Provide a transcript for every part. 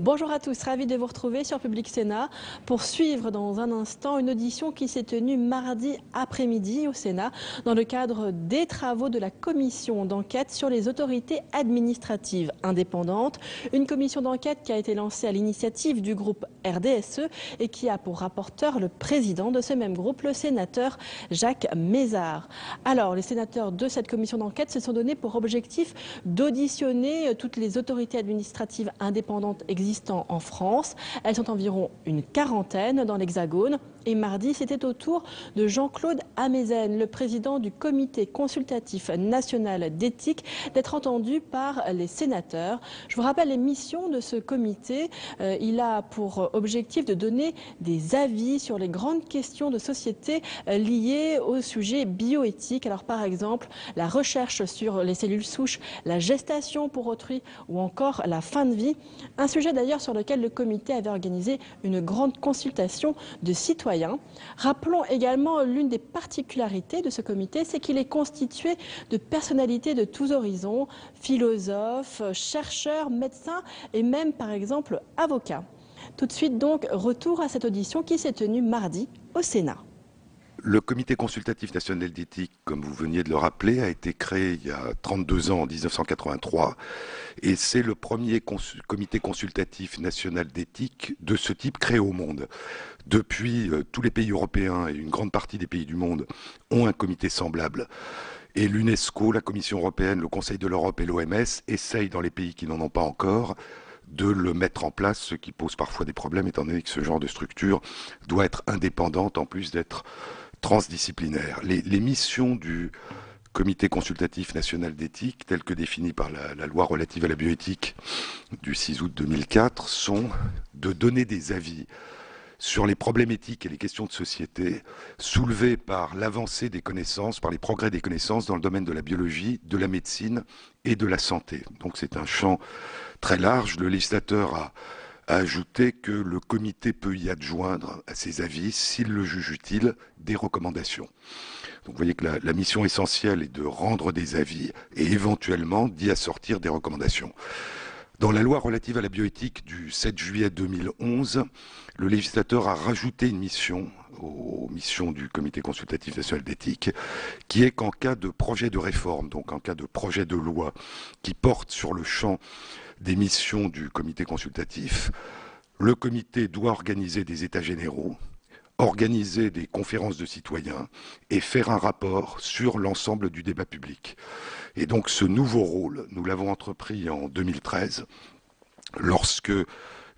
Bonjour à tous, ravi de vous retrouver sur Public Sénat pour suivre dans un instant une audition qui s'est tenue mardi après-midi au Sénat dans le cadre des travaux de la commission d'enquête sur les autorités administratives indépendantes. Une commission d'enquête qui a été lancée à l'initiative du groupe RDSE et qui a pour rapporteur le président de ce même groupe, le sénateur Jacques Mézard. Alors, les sénateurs de cette commission d'enquête se sont donnés pour objectif d'auditionner toutes les autorités administratives indépendantes existantes en France. Elles sont environ une quarantaine dans l'Hexagone. Et mardi, c'était au tour de Jean-Claude Amezen, le président du comité consultatif national d'éthique, d'être entendu par les sénateurs. Je vous rappelle les missions de ce comité. Il a pour objectif de donner des avis sur les grandes questions de société liées au sujet bioéthique. Alors par exemple, la recherche sur les cellules souches, la gestation pour autrui ou encore la fin de vie. Un sujet d'ailleurs sur lequel le comité avait organisé une grande consultation de citoyens. Rappelons également l'une des particularités de ce comité, c'est qu'il est constitué de personnalités de tous horizons, philosophes, chercheurs, médecins et même par exemple avocats. Tout de suite donc, retour à cette audition qui s'est tenue mardi au Sénat. Le comité consultatif national d'éthique, comme vous veniez de le rappeler, a été créé il y a 32 ans, en 1983, et c'est le premier comité consultatif national d'éthique de ce type créé au monde. Depuis, tous les pays européens et une grande partie des pays du monde ont un comité semblable. Et l'UNESCO, la Commission européenne, le Conseil de l'Europe et l'OMS essayent, dans les pays qui n'en ont pas encore, de le mettre en place, ce qui pose parfois des problèmes, étant donné que ce genre de structure doit être indépendante, en plus d'être transdisciplinaire. Les missions du Comité consultatif national d'éthique, telles que définies par la loi relative à la bioéthique du 6 août 2004, sont de donner des avis sur les problèmes éthiques et les questions de société soulevées par l'avancée des connaissances, par les progrès des connaissances dans le domaine de la biologie, de la médecine et de la santé. Donc c'est un champ très large. Le législateur a ajouté que le comité peut y adjoindre à ses avis, s'il le juge utile, des recommandations. Donc vous voyez que la mission essentielle est de rendre des avis et éventuellement d'y assortir des recommandations. Dans la loi relative à la bioéthique du 7 juillet 2011, le législateur a rajouté une mission aux missions du Comité consultatif national d'éthique, qui est qu'en cas de projet de réforme, donc en cas de projet de loi qui porte sur le champ des missions du comité consultatif, le comité doit organiser des états généraux, organiser des conférences de citoyens et faire un rapport sur l'ensemble du débat public. Et donc ce nouveau rôle, nous l'avons entrepris en 2013, lorsque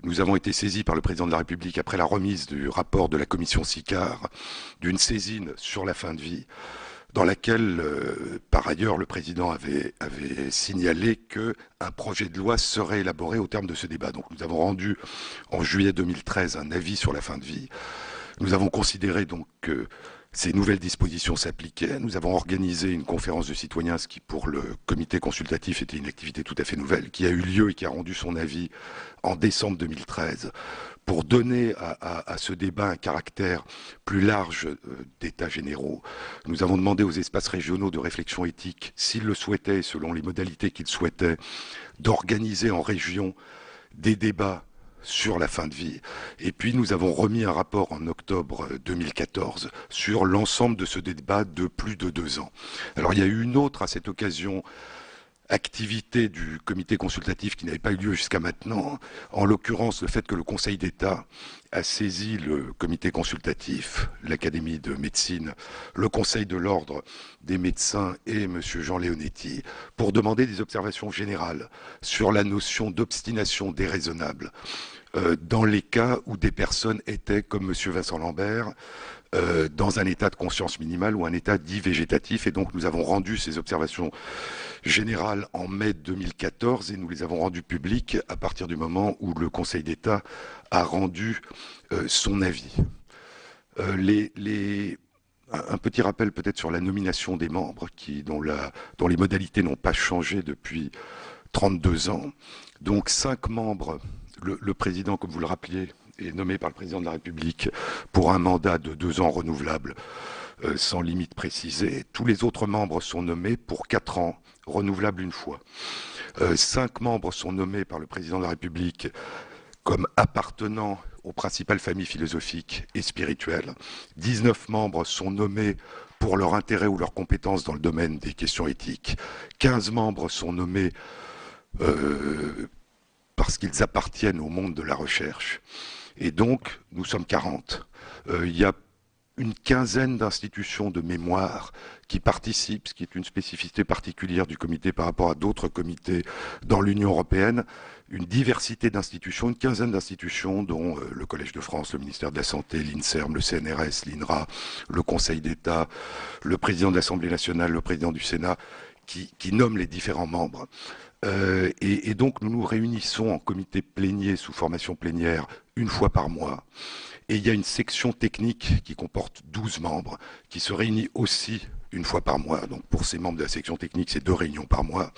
nous avons été saisis par le président de la République après la remise du rapport de la commission Sicard d'une saisine sur la fin de vie, dans laquelle, par ailleurs, le président avait signalé qu'un projet de loi serait élaboré au terme de ce débat. Donc nous avons rendu en juillet 2013 un avis sur la fin de vie. Nous avons considéré donc que ces nouvelles dispositions s'appliquaient. Nous avons organisé une conférence de citoyens, ce qui pour le comité consultatif était une activité tout à fait nouvelle, qui a eu lieu et qui a rendu son avis en décembre 2013, pour donner à ce débat un caractère plus large d'états généraux. Nous avons demandé aux espaces régionaux de réflexion éthique, s'ils le souhaitaient, selon les modalités qu'ils souhaitaient, d'organiser en région des débats sur la fin de vie. Et puis nous avons remis un rapport en octobre 2014 sur l'ensemble de ce débat de plus de 2 ans. Alors il y a eu une autre, à cette occasion, activité du comité consultatif qui n'avait pas eu lieu jusqu'à maintenant, en l'occurrence le fait que le Conseil d'État a saisi le comité consultatif, l'Académie de médecine, le Conseil de l'ordre des médecins et M. Jean Leonetti pour demander des observations générales sur la notion d'obstination déraisonnable dans les cas où des personnes étaient, comme M. Vincent Lambert, dans un état de conscience minimale ou un état dit végétatif. Et donc nous avons rendu ces observations générales en mai 2014 et nous les avons rendues publiques à partir du moment où le Conseil d'État a rendu son avis. Un petit rappel peut-être sur la nomination des membres dont les modalités n'ont pas changé depuis 32 ans. Donc 5 membres, le président, comme vous le rappeliez, est nommé par le président de la République pour un mandat de 2 ans renouvelable sans limite précisée. Tous les autres membres sont nommés pour 4 ans, renouvelables une fois. 5 membres sont nommés par le président de la République comme appartenant aux principales familles philosophiques et spirituelles. 19 membres sont nommés pour leur intérêt ou leurs compétences dans le domaine des questions éthiques. 15 membres sont nommés parce qu'ils appartiennent au monde de la recherche. Et donc, nous sommes 40. Il y a une quinzaine d'institutions de mémoire qui participent, ce qui est une spécificité particulière du comité par rapport à d'autres comités dans l'Union européenne, une diversité d'institutions, une quinzaine d'institutions, dont le Collège de France, le ministère de la Santé, l'INSERM, le CNRS, l'INRA, le Conseil d'État, le président de l'Assemblée nationale, le président du Sénat, qui nomment les différents membres. Et donc nous nous réunissons en comité plénier sous formation plénière une fois par mois. Et il y a une section technique qui comporte 12 membres qui se réunit aussi une fois par mois. Donc pour ces membres de la section technique, c'est 2 réunions par mois.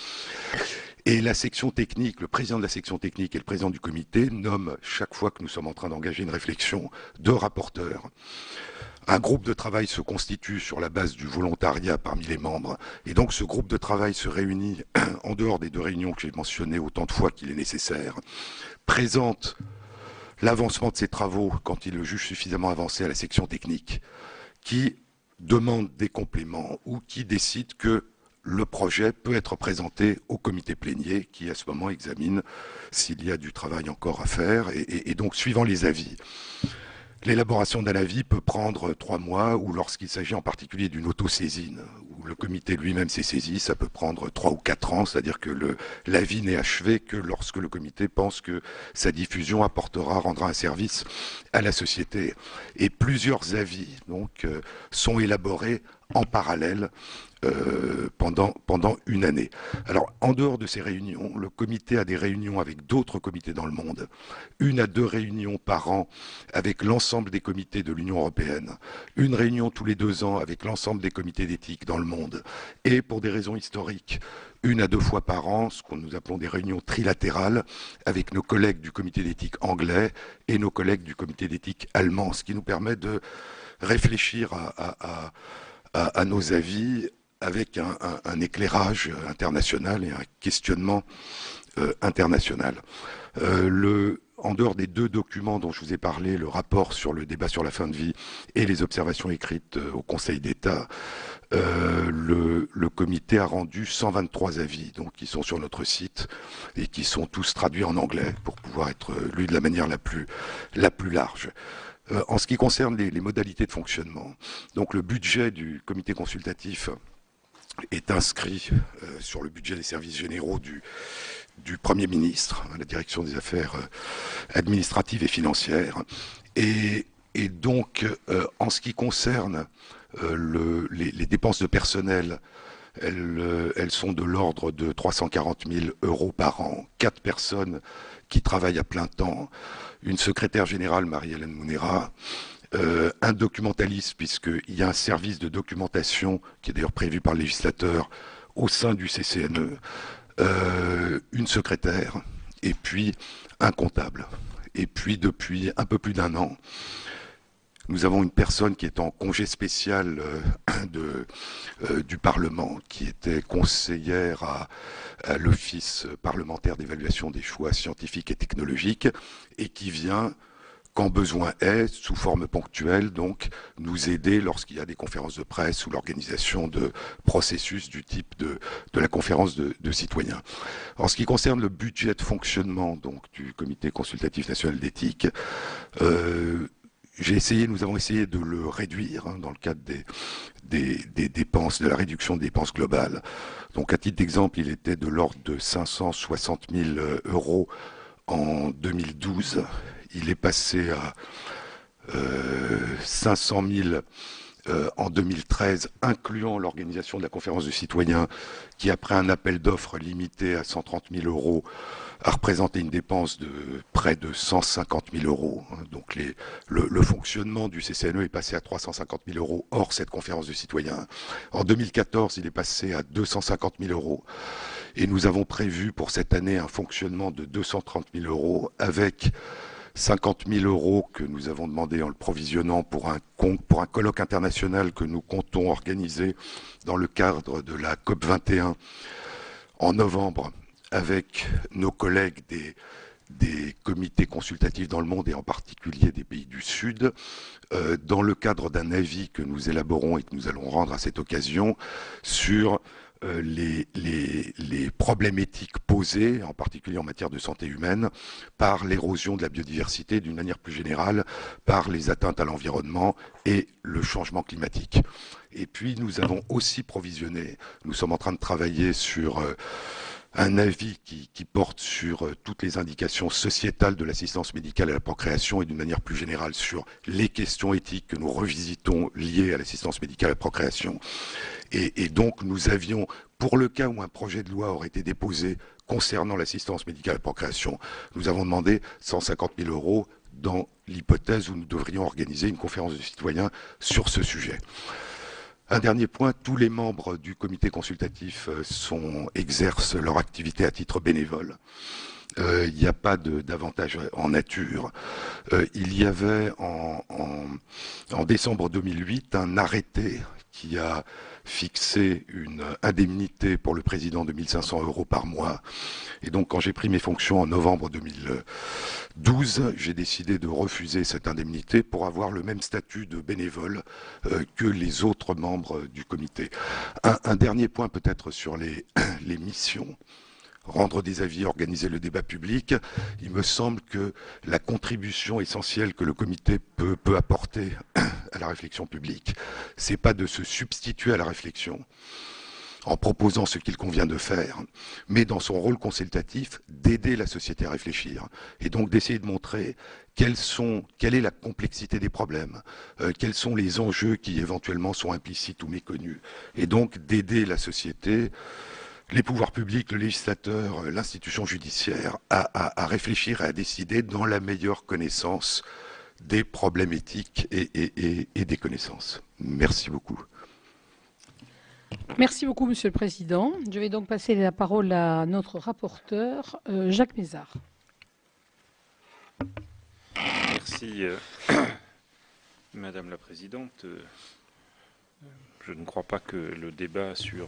Et la section technique, le président de la section technique et le président du comité nomment, chaque fois que nous sommes en train d'engager une réflexion, 2 rapporteurs. Un groupe de travail se constitue sur la base du volontariat parmi les membres. Et donc ce groupe de travail se réunit en dehors des 2 réunions que j'ai mentionnées autant de fois qu'il est nécessaire, présente l'avancement de ses travaux quand il le juge suffisamment avancé à la section technique, qui demande des compléments ou qui décide que le projet peut être présenté au comité plénier qui à ce moment examine s'il y a du travail encore à faire et donc suivant les avis. L'élaboration d'un avis peut prendre 3 mois ou lorsqu'il s'agit en particulier d'une autosaisine où le comité lui-même s'est saisi, ça peut prendre 3 ou 4 ans, c'est-à-dire que l'avis n'est achevé que lorsque le comité pense que sa diffusion rendra un service à la société. Et plusieurs avis donc sont élaborés en parallèle pendant une année. Alors, en dehors de ces réunions, le comité a des réunions avec d'autres comités dans le monde, 1 à 2 réunions par an avec l'ensemble des comités de l'Union européenne, 1 réunion tous les 2 ans avec l'ensemble des comités d'éthique dans le monde, et pour des raisons historiques, 1 à 2 fois par an, ce que nous appelons des réunions trilatérales, avec nos collègues du comité d'éthique anglais et nos collègues du comité d'éthique allemand, ce qui nous permet de réfléchir à nos avis avec un éclairage international et un questionnement international. En dehors des 2 documents dont je vous ai parlé, le rapport sur le débat sur la fin de vie et les observations écrites au Conseil d'État, le comité a rendu 123 avis, donc qui sont sur notre site et qui sont tous traduits en anglais pour pouvoir être lus de la manière la plus large. En ce qui concerne les modalités de fonctionnement, donc le budget du comité consultatif est inscrit sur le budget des services généraux du Premier ministre, la direction des affaires administratives et financières. Et donc, en ce qui concerne les dépenses de personnel, elles sont de l'ordre de 340 000 € par an, 4 personnes qui travaillent à plein temps, une secrétaire générale, Marie-Hélène Mounera, un documentaliste, puisqu'il y a un service de documentation qui est d'ailleurs prévu par le législateur au sein du CCNE, une secrétaire, et puis un comptable. Et puis depuis un peu plus d'1 an, nous avons une personne qui est en congé spécial du Parlement, qui était conseillère à l'Office parlementaire d'évaluation des choix scientifiques et technologiques, et qui vient, quand besoin est, sous forme ponctuelle, donc nous aider lorsqu'il y a des conférences de presse ou l'organisation de processus du type de la conférence de citoyens. En ce qui concerne le budget de fonctionnement donc du Comité consultatif national d'éthique, nous avons essayé de le réduire dans le cadre des dépenses, de la réduction des dépenses globales. Donc à titre d'exemple, il était de l'ordre de 560 000 € en 2012. Il est passé à 500 000 en 2013, incluant l'organisation de la conférence de citoyens, qui après un appel d'offres limité à 130 000 € a représenté une dépense de près de 150 000 €. Donc le fonctionnement du CCNE est passé à 350 000 € hors cette conférence de citoyens. En 2014, il est passé à 250 000 €. Et nous avons prévu pour cette année un fonctionnement de 230 000 € avec 50 000 € que nous avons demandé en le provisionnant pour un colloque international que nous comptons organiser dans le cadre de la COP 21 en novembre avec nos collègues des comités consultatifs dans le monde et en particulier des pays du Sud, dans le cadre d'un avis que nous élaborons et que nous allons rendre à cette occasion sur les problèmes éthiques posés, en particulier en matière de santé humaine, par l'érosion de la biodiversité, d'une manière plus générale, par les atteintes à l'environnement et le changement climatique. Et puis nous avons aussi provisionné, nous sommes en train de travailler sur un avis qui porte sur toutes les indications sociétales de l'assistance médicale à la procréation et d'une manière plus générale sur les questions éthiques que nous revisitons liées à l'assistance médicale à la procréation. Et donc nous avions, pour le cas où un projet de loi aurait été déposé concernant l'assistance médicale à la procréation, nous avons demandé 150 000 € dans l'hypothèse où nous devrions organiser une conférence de citoyens sur ce sujet. Un dernier point, tous les membres du comité consultatif exercent leur activité à titre bénévole. Il n'y a pas d'avantage en nature. Il y avait en décembre 2008 un arrêté qui a fixé une indemnité pour le président de 1 500 € par mois. Et donc, quand j'ai pris mes fonctions en novembre 2012, j'ai décidé de refuser cette indemnité pour avoir le même statut de bénévole que les autres membres du comité. Un dernier point peut-être sur les missions. Rendre des avis, organiser le débat public. Il me semble que la contribution essentielle que le comité peut apporter à la réflexion publique, c'est pas de se substituer à la réflexion en proposant ce qu'il convient de faire, mais dans son rôle consultatif, d'aider la société à réfléchir, et donc d'essayer de montrer quelle est la complexité des problèmes, quels sont les enjeux qui éventuellement sont implicites ou méconnus, et donc d'aider la société, les pouvoirs publics, le législateur, l'institution judiciaire, à réfléchir et à décider dans la meilleure connaissance des problèmes éthiques et des connaissances. Merci beaucoup. Merci beaucoup, Monsieur le Président. Je vais donc passer la parole à notre rapporteur, Jacques Mézard. Merci, Madame la Présidente. Je ne crois pas que le débat sur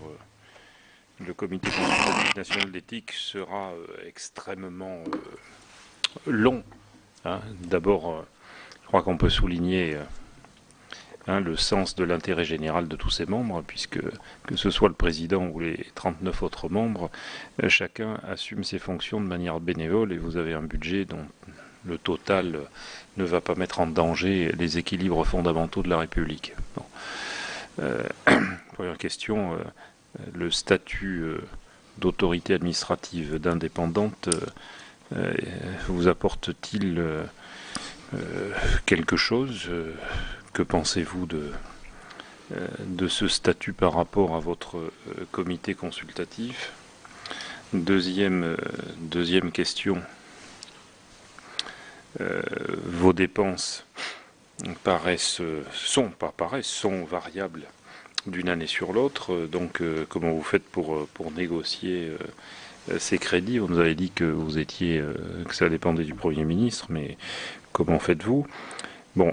le Comité consultatif national d'éthique sera extrêmement long. D'abord, je crois qu'on peut souligner le sens de l'intérêt général de tous ses membres, puisque que ce soit le président ou les 39 autres membres, chacun assume ses fonctions de manière bénévole et vous avez un budget dont le total ne va pas mettre en danger les équilibres fondamentaux de la République. Bon. Première question, le statut d'autorité administrative d'indépendante vous apporte-t-il quelque chose? Que pensez-vous de ce statut par rapport à votre comité consultatif? Deuxième question. Vos dépenses sont variables d'une année sur l'autre. Donc, comment vous faites pour négocier ces crédits? Vous nous avez dit que que ça dépendait du Premier ministre, mais comment faites-vous? Bon,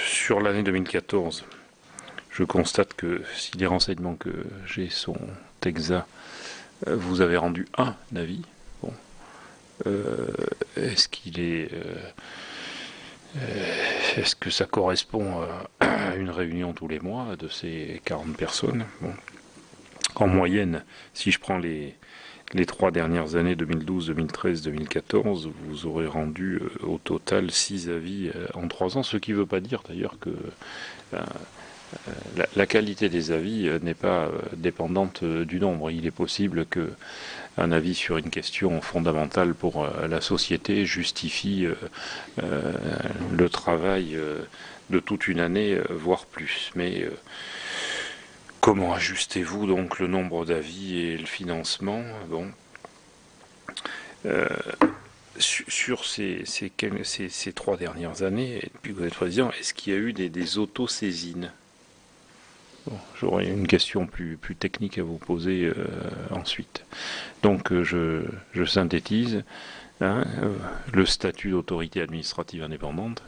sur l'année 2014, je constate que si les renseignements que j'ai sont exacts, vous avez rendu un avis. Bon, est-ce que ça correspond à une réunion tous les mois de ces 40 personnes? Bon. En moyenne, si je prends les 3 dernières années, 2012, 2013, 2014, vous aurez rendu au total 6 avis en 3 ans, ce qui ne veut pas dire d'ailleurs que la qualité des avis n'est pas dépendante du nombre. Il est possible qu'un avis sur une question fondamentale pour la société justifie le travail de toute une année, voire plus. Mais comment ajustez-vous donc le nombre d'avis et le financement? Bon. Sur ces 3 dernières années, et depuis que vous êtes président, est-ce qu'il y a eu des autosaisines? Bon, j'aurais une question plus technique à vous poser ensuite. Donc je synthétise. Le statut d'autorité administrative indépendante.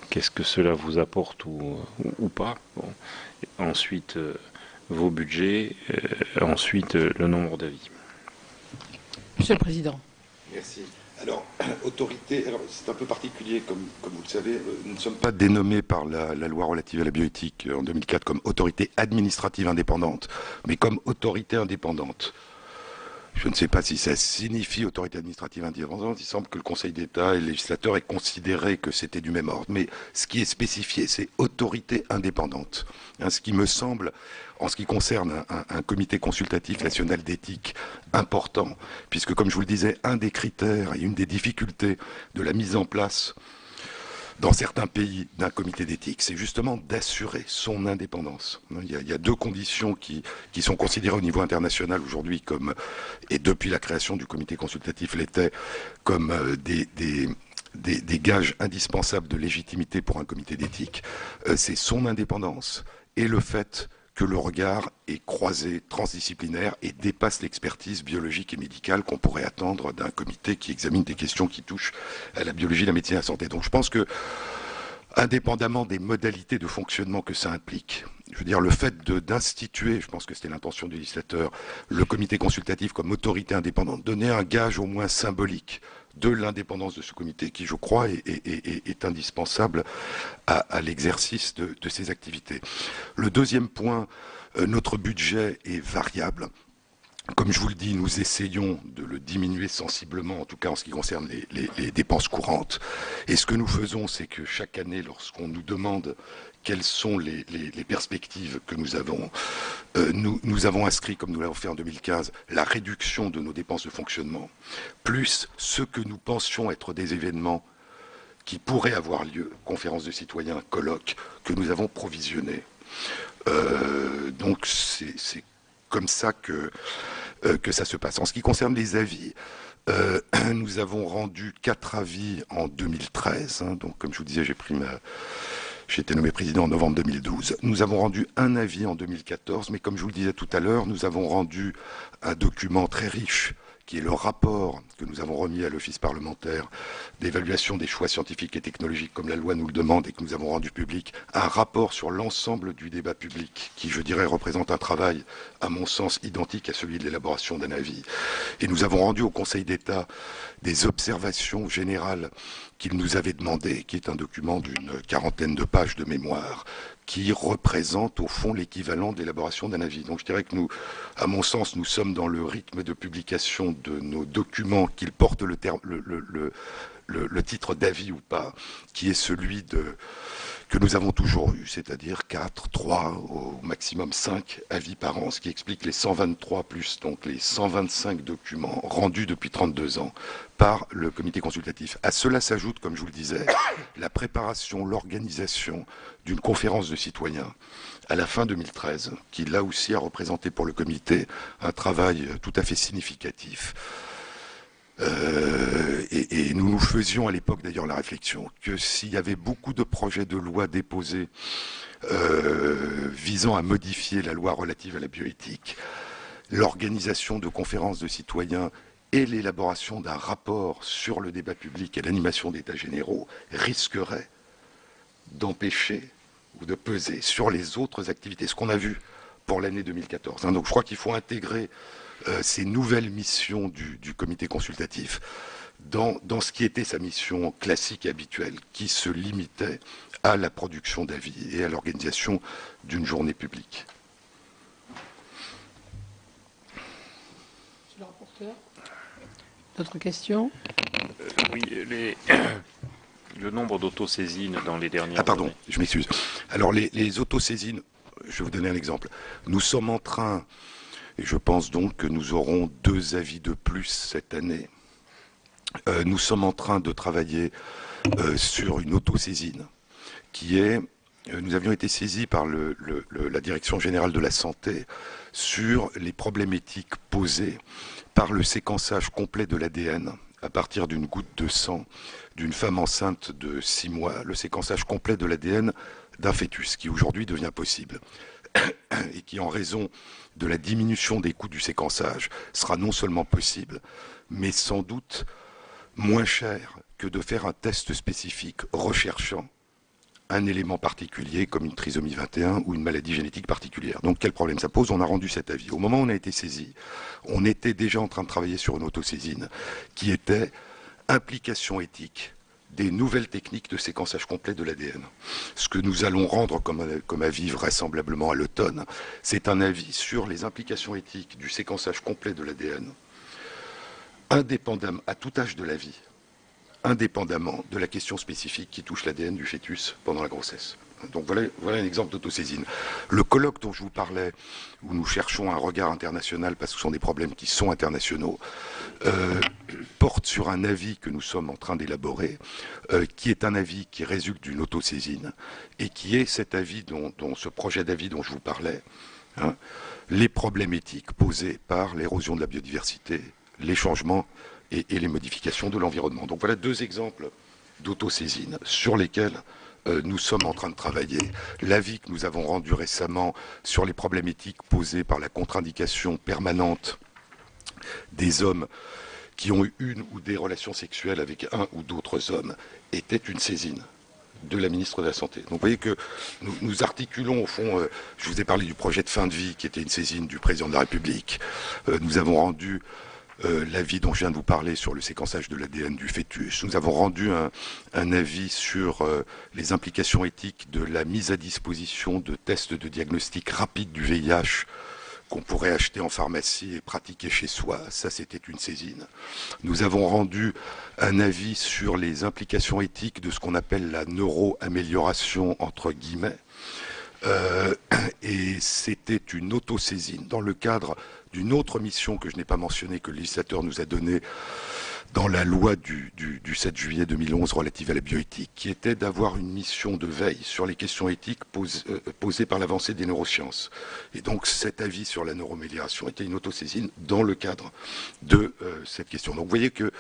Qu'est-ce que cela vous apporte ou pas? Bon. Ensuite, vos budgets, ensuite le nombre d'avis. Monsieur le Président. Merci. Alors, autorité, c'est un peu particulier, comme vous le savez, nous ne sommes pas dénommés par la loi relative à la bioéthique en 2004 comme autorité administrative indépendante, mais comme autorité indépendante. Je ne sais pas si ça signifie autorité administrative indépendante. Il semble que le Conseil d'État et le législateur aient considéré que c'était du même ordre. Mais ce qui est spécifié, c'est autorité indépendante. Ce qui me semble, en ce qui concerne un comité consultatif national d'éthique important, puisque, comme je vous le disais, un des critères et une des difficultés de la mise en place dans certains pays d'un comité d'éthique, c'est justement d'assurer son indépendance. Il y a deux conditions qui sont considérées au niveau international aujourd'hui comme, et depuis la création du comité consultatif l'étaient, comme des gages indispensables de légitimité pour un comité d'éthique. C'est son indépendance et le fait que le regard est croisé, transdisciplinaire et dépasse l'expertise biologique et médicale qu'on pourrait attendre d'un comité qui examine des questions qui touchent à la biologie, la médecine et la santé. Donc je pense que, indépendamment des modalités de fonctionnement que ça implique, je veux dire, le fait d'instituer, je pense que c'était l'intention du législateur, le comité consultatif comme autorité indépendante, donner un gage au moins symbolique de l'indépendance de ce comité qui, je crois, est indispensable à l'exercice de ces activités. Le deuxième point, notre budget est variable. Comme je vous le dis, nous essayons de le diminuer sensiblement, en tout cas en ce qui concerne les dépenses courantes. Et ce que nous faisons, c'est que chaque année, lorsqu'on nous demande quelles sont les perspectives que nous avons, nous avons inscrit, comme nous l'avons fait en 2015, la réduction de nos dépenses de fonctionnement, plus ce que nous pensions être des événements qui pourraient avoir lieu, conférences de citoyens, colloques, que nous avons provisionnés. Donc c'est comme ça que ça se passe. En ce qui concerne les avis, nous avons rendu 4 avis en 2013. Donc, comme je vous disais, j'ai été nommé président en novembre 2012. Nous avons rendu un avis en 2014, mais comme je vous le disais tout à l'heure, nous avons rendu un document très riche, qui est le rapport que nous avons remis à l'Office parlementaire d'évaluation des choix scientifiques et technologiques, comme la loi nous le demande et que nous avons rendu public, un rapport sur l'ensemble du débat public, qui, je dirais, représente un travail, à mon sens, identique à celui de l'élaboration d'un avis. Et nous avons rendu au Conseil d'État des observations générales qu'il nous avait demandées, qui est un document d'une 40aine de pages de mémoire, qui représente au fond l'équivalent de l'élaboration d'un avis. Donc je dirais que nous, à mon sens, nous sommes dans le rythme de publication de nos documents, qu'ils portent le titre d'avis ou pas, qui est celui que nous avons toujours eu, c'est-à-dire 4, 3, au maximum 5 avis par an, ce qui explique les 123 plus donc les 125 documents rendus depuis 32 ans par le comité consultatif. À cela s'ajoute, comme je vous le disais, la préparation, l'organisation d'une conférence de citoyens à la fin 2013, qui là aussi a représenté pour le comité un travail tout à fait significatif. Et nous nous faisions à l'époque d'ailleurs la réflexion que s'il y avait beaucoup de projets de loi déposés visant à modifier la loi relative à la bioéthique, l'organisation de conférences de citoyens et l'élaboration d'un rapport sur le débat public et l'animation d'états généraux risqueraient d'empêcher ou de peser sur les autres activités, ce qu'on a vu pour l'année 2014. Donc je crois qu'il faut intégrer ces nouvelles missions du comité consultatif dans ce qui était sa mission classique et habituelle, qui se limitait à la production d'avis et à l'organisation d'une journée publique. Monsieur le rapporteur, d'autres questions? Oui, le nombre d'autosaisines dans les dernières pardon, années. je m'excuse. Alors les autosaisines, je vais vous donner un exemple. Nous sommes en train, et je pense donc que nous aurons 2 avis de plus cette année, nous sommes en train de travailler sur une autosaisine qui est, nous avions été saisis par la Direction générale de la santé sur les problèmes éthiques posés par le séquençage complet de l'ADN à partir d'une goutte de sang d'une femme enceinte de 6 mois, le séquençage complet de l'ADN d'un fœtus, qui aujourd'hui devient possible et qui, en raison de la diminution des coûts du séquençage, sera non seulement possible, mais sans doute moins cher que de faire un test spécifique recherchant un élément particulier comme une trisomie 21 ou une maladie génétique particulière. Donc quel problème ça pose? On a rendu cet avis. Au moment où on a été saisi, on était déjà en train de travailler sur une autosaisine qui était implication éthique des nouvelles techniques de séquençage complet de l'ADN. Ce que nous allons rendre comme avis vraisemblablement à l'automne, c'est un avis sur les implications éthiques du séquençage complet de l'ADN, indépendamment, à tout âge de la vie, indépendamment de la question spécifique qui touche l'ADN du fœtus pendant la grossesse. Donc voilà un exemple d'autosaisine. Le colloque dont je vous parlais, où nous cherchons un regard international, parce que ce sont des problèmes qui sont internationaux, porte sur un avis que nous sommes en train d'élaborer, qui est un avis qui résulte d'une autosaisine, et qui est cet avis, ce projet d'avis dont je vous parlais, hein, les problèmes éthiques posés par l'érosion de la biodiversité, les changements et les modifications de l'environnement. Donc voilà deux exemples d'autosaisine sur lesquels nous sommes en train de travailler. L'avis que nous avons rendu récemment sur les problèmes éthiques posés par la contre-indication permanente des hommes qui ont eu une ou des relations sexuelles avec un ou d'autres hommes était une saisine de la ministre de la Santé. Donc vous voyez que nous articulons au fond, je vous ai parlé du projet de fin de vie qui était une saisine du président de la République. Nous avons rendu l'avis dont je viens de vous parler sur le séquençage de l'ADN du fœtus. Nous avons rendu un avis sur les implications éthiques de la mise à disposition de tests de diagnostic rapide du VIH qu'on pourrait acheter en pharmacie et pratiquer chez soi. Ça, c'était une saisine. Nous avons rendu un avis sur les implications éthiques de ce qu'on appelle la neuroamélioration, entre guillemets. Et c'était une autosaisine dans le cadre d'une autre mission que je n'ai pas mentionnée, que le législateur nous a donnée dans la loi du 7 juillet 2011 relative à la bioéthique, qui était d'avoir une mission de veille sur les questions éthiques posées par l'avancée des neurosciences. Et donc cet avis sur la neuroamélioration était une autosaisine dans le cadre de cette question. Donc vous voyez que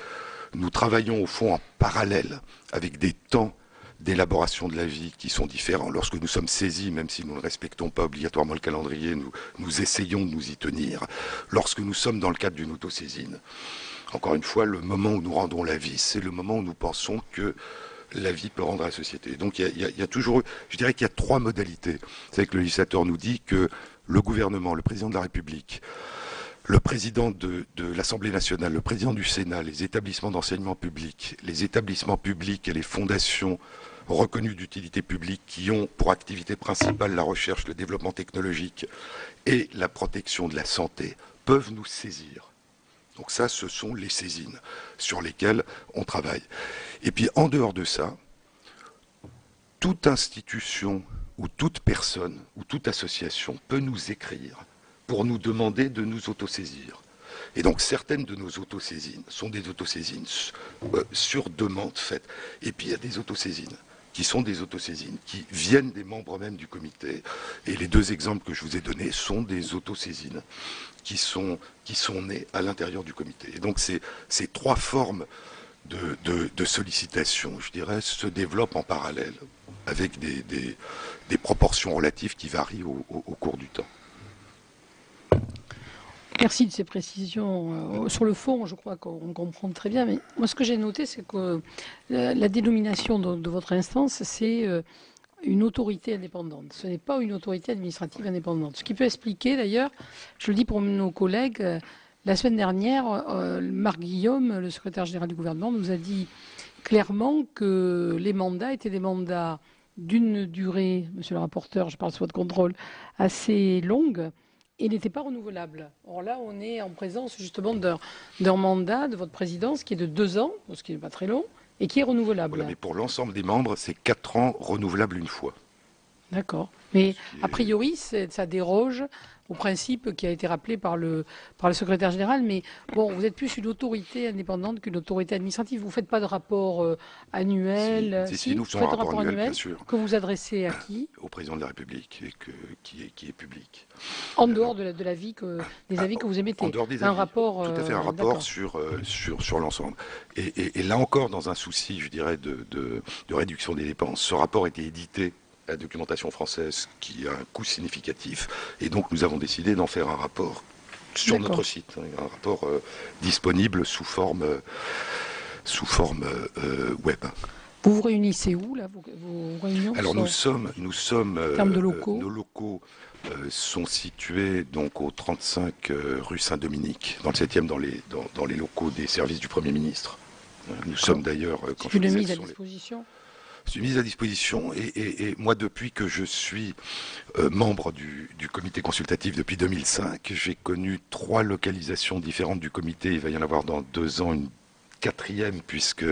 nous travaillons au fond en parallèle avec des temps d'élaboration de la vie qui sont différents. Lorsque nous sommes saisis, même si nous ne respectons pas obligatoirement le calendrier, nous essayons de nous y tenir. Lorsque nous sommes dans le cadre d'une autosaisine, encore une fois, le moment où nous rendons la vie, c'est le moment où nous pensons que la vie peut rendre à la société. Donc il y a toujours, je dirais qu'il y a trois modalités. C'est que le législateur nous dit que le gouvernement, le président de la République, le président de l'Assemblée nationale, le président du Sénat, les établissements d'enseignement public, les établissements publics et les fondations reconnues d'utilité publique qui ont pour activité principale la recherche, le développement technologique et la protection de la santé peuvent nous saisir. Donc ça, ce sont les saisines sur lesquelles on travaille. Et puis en dehors de ça, toute institution ou toute personne ou toute association peut nous écrire pour nous demander de nous autosaisir. Et donc certaines de nos autosaisines sont des autosaisines sur demande faite. Et puis il y a des autosaisines qui sont des autosaisines qui viennent des membres même du comité. Et les deux exemples que je vous ai donnés sont des autosaisines qui sont nées à l'intérieur du comité. Et donc ces trois formes de sollicitation, je dirais, se développent en parallèle avec des proportions relatives qui varient au cours du temps. Merci de ces précisions. Sur le fond, je crois qu'on comprend très bien. Mais moi, ce que j'ai noté, c'est que la dénomination de votre instance, c'est une autorité indépendante. Ce n'est pas une autorité administrative indépendante. Ce qui peut expliquer, d'ailleurs, je le dis pour nos collègues, la semaine dernière, Marc Guillaume, le secrétaire général du gouvernement, nous a dit clairement que les mandats étaient des mandats d'une durée, monsieur le rapporteur, je parle sous votre contrôle, assez longue, et n'était pas renouvelable. Or là, on est en présence justement d'un mandat de votre présidence qui est de 2 ans, ce qui n'est pas très long, et qui est renouvelable. Voilà, mais pour l'ensemble des membres, c'est 4 ans renouvelables une fois. D'accord. Mais a priori, ça déroge au principe qui a été rappelé par le secrétaire général. Mais bon, vous êtes plus une autorité indépendante qu'une autorité administrative. Vous ne faites pas de rapport annuel. Si, nous faisons un rapport annuel, bien sûr. Que vous adressez à qui? Au président de la République, qui est public. En dehors de l'avis des avis que vous émettez. En dehors des un avis. rapport. Tout à fait, un rapport sur l'ensemble. Et là encore, dans un souci, je dirais, de réduction des dépenses, ce rapport a été édité la documentation française qui a un coût significatif. Et donc, nous avons décidé d'en faire un rapport sur notre site. Un rapport disponible sous forme web. Vous vous réunissez où, là, vos réunions? Alors nous sommes en termes de locaux. nos locaux sont situés donc au 35 rue Saint-Dominique, dans le 7e, dans les locaux des services du Premier ministre. Nous sommes d'ailleurs... C'est une mise à disposition. C'est une mise à disposition et moi, depuis que je suis membre du comité consultatif depuis 2005, j'ai connu 3 localisations différentes du comité. Il va y en avoir dans 2 ans une 4e, puisque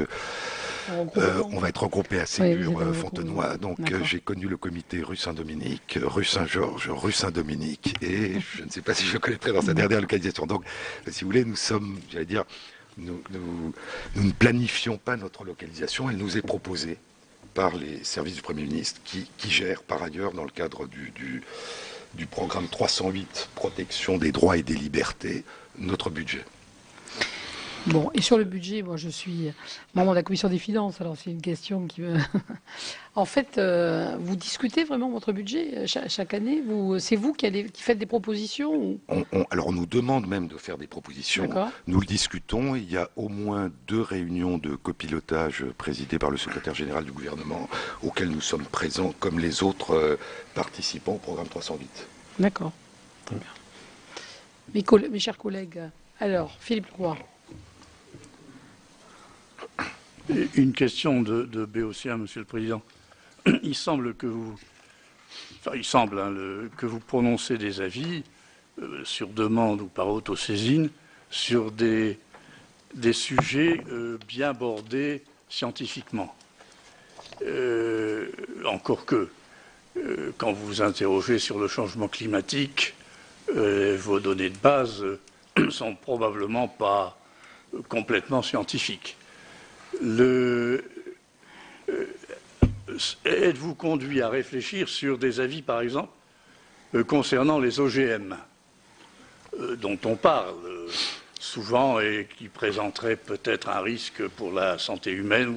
on va être regroupé à Ségur Fontenoy. Donc j'ai connu le comité rue Saint-Dominique, rue Saint-Georges, rue Saint-Dominique, et je ne sais pas si je le connaîtrai dans sa dernière localisation. Donc, si vous voulez, nous sommes, j'allais dire, nous ne planifions pas notre localisation, elle nous est proposée par les services du Premier ministre qui gèrent par ailleurs dans le cadre du programme 308 protection des droits et des libertés notre budget. Bon, et sur le budget, moi je suis membre de la commission des finances, alors c'est une question qui me... En fait, vous discutez vraiment votre budget chaque année? C'est vous qui faites des propositions ou... Alors on nous demande même de faire des propositions. Nous le discutons. Il y a au moins 2 réunions de copilotage présidées par le secrétaire général du gouvernement auxquelles nous sommes présents comme les autres participants au programme 308. D'accord. Très bien. Mes chers collègues, alors, Philippe Roy. Une question de Béotien, Monsieur le Président. Il semble que vous, que vous prononcez des avis sur demande ou par autosaisine sur des sujets bien bordés scientifiquement. Encore que, quand vous vous interrogez sur le changement climatique, vos données de base sont probablement pas complètement scientifiques. Êtes-vous conduit à réfléchir sur des avis, par exemple, concernant les OGM, dont on parle souvent et qui présenteraient peut-être un risque pour la santé humaine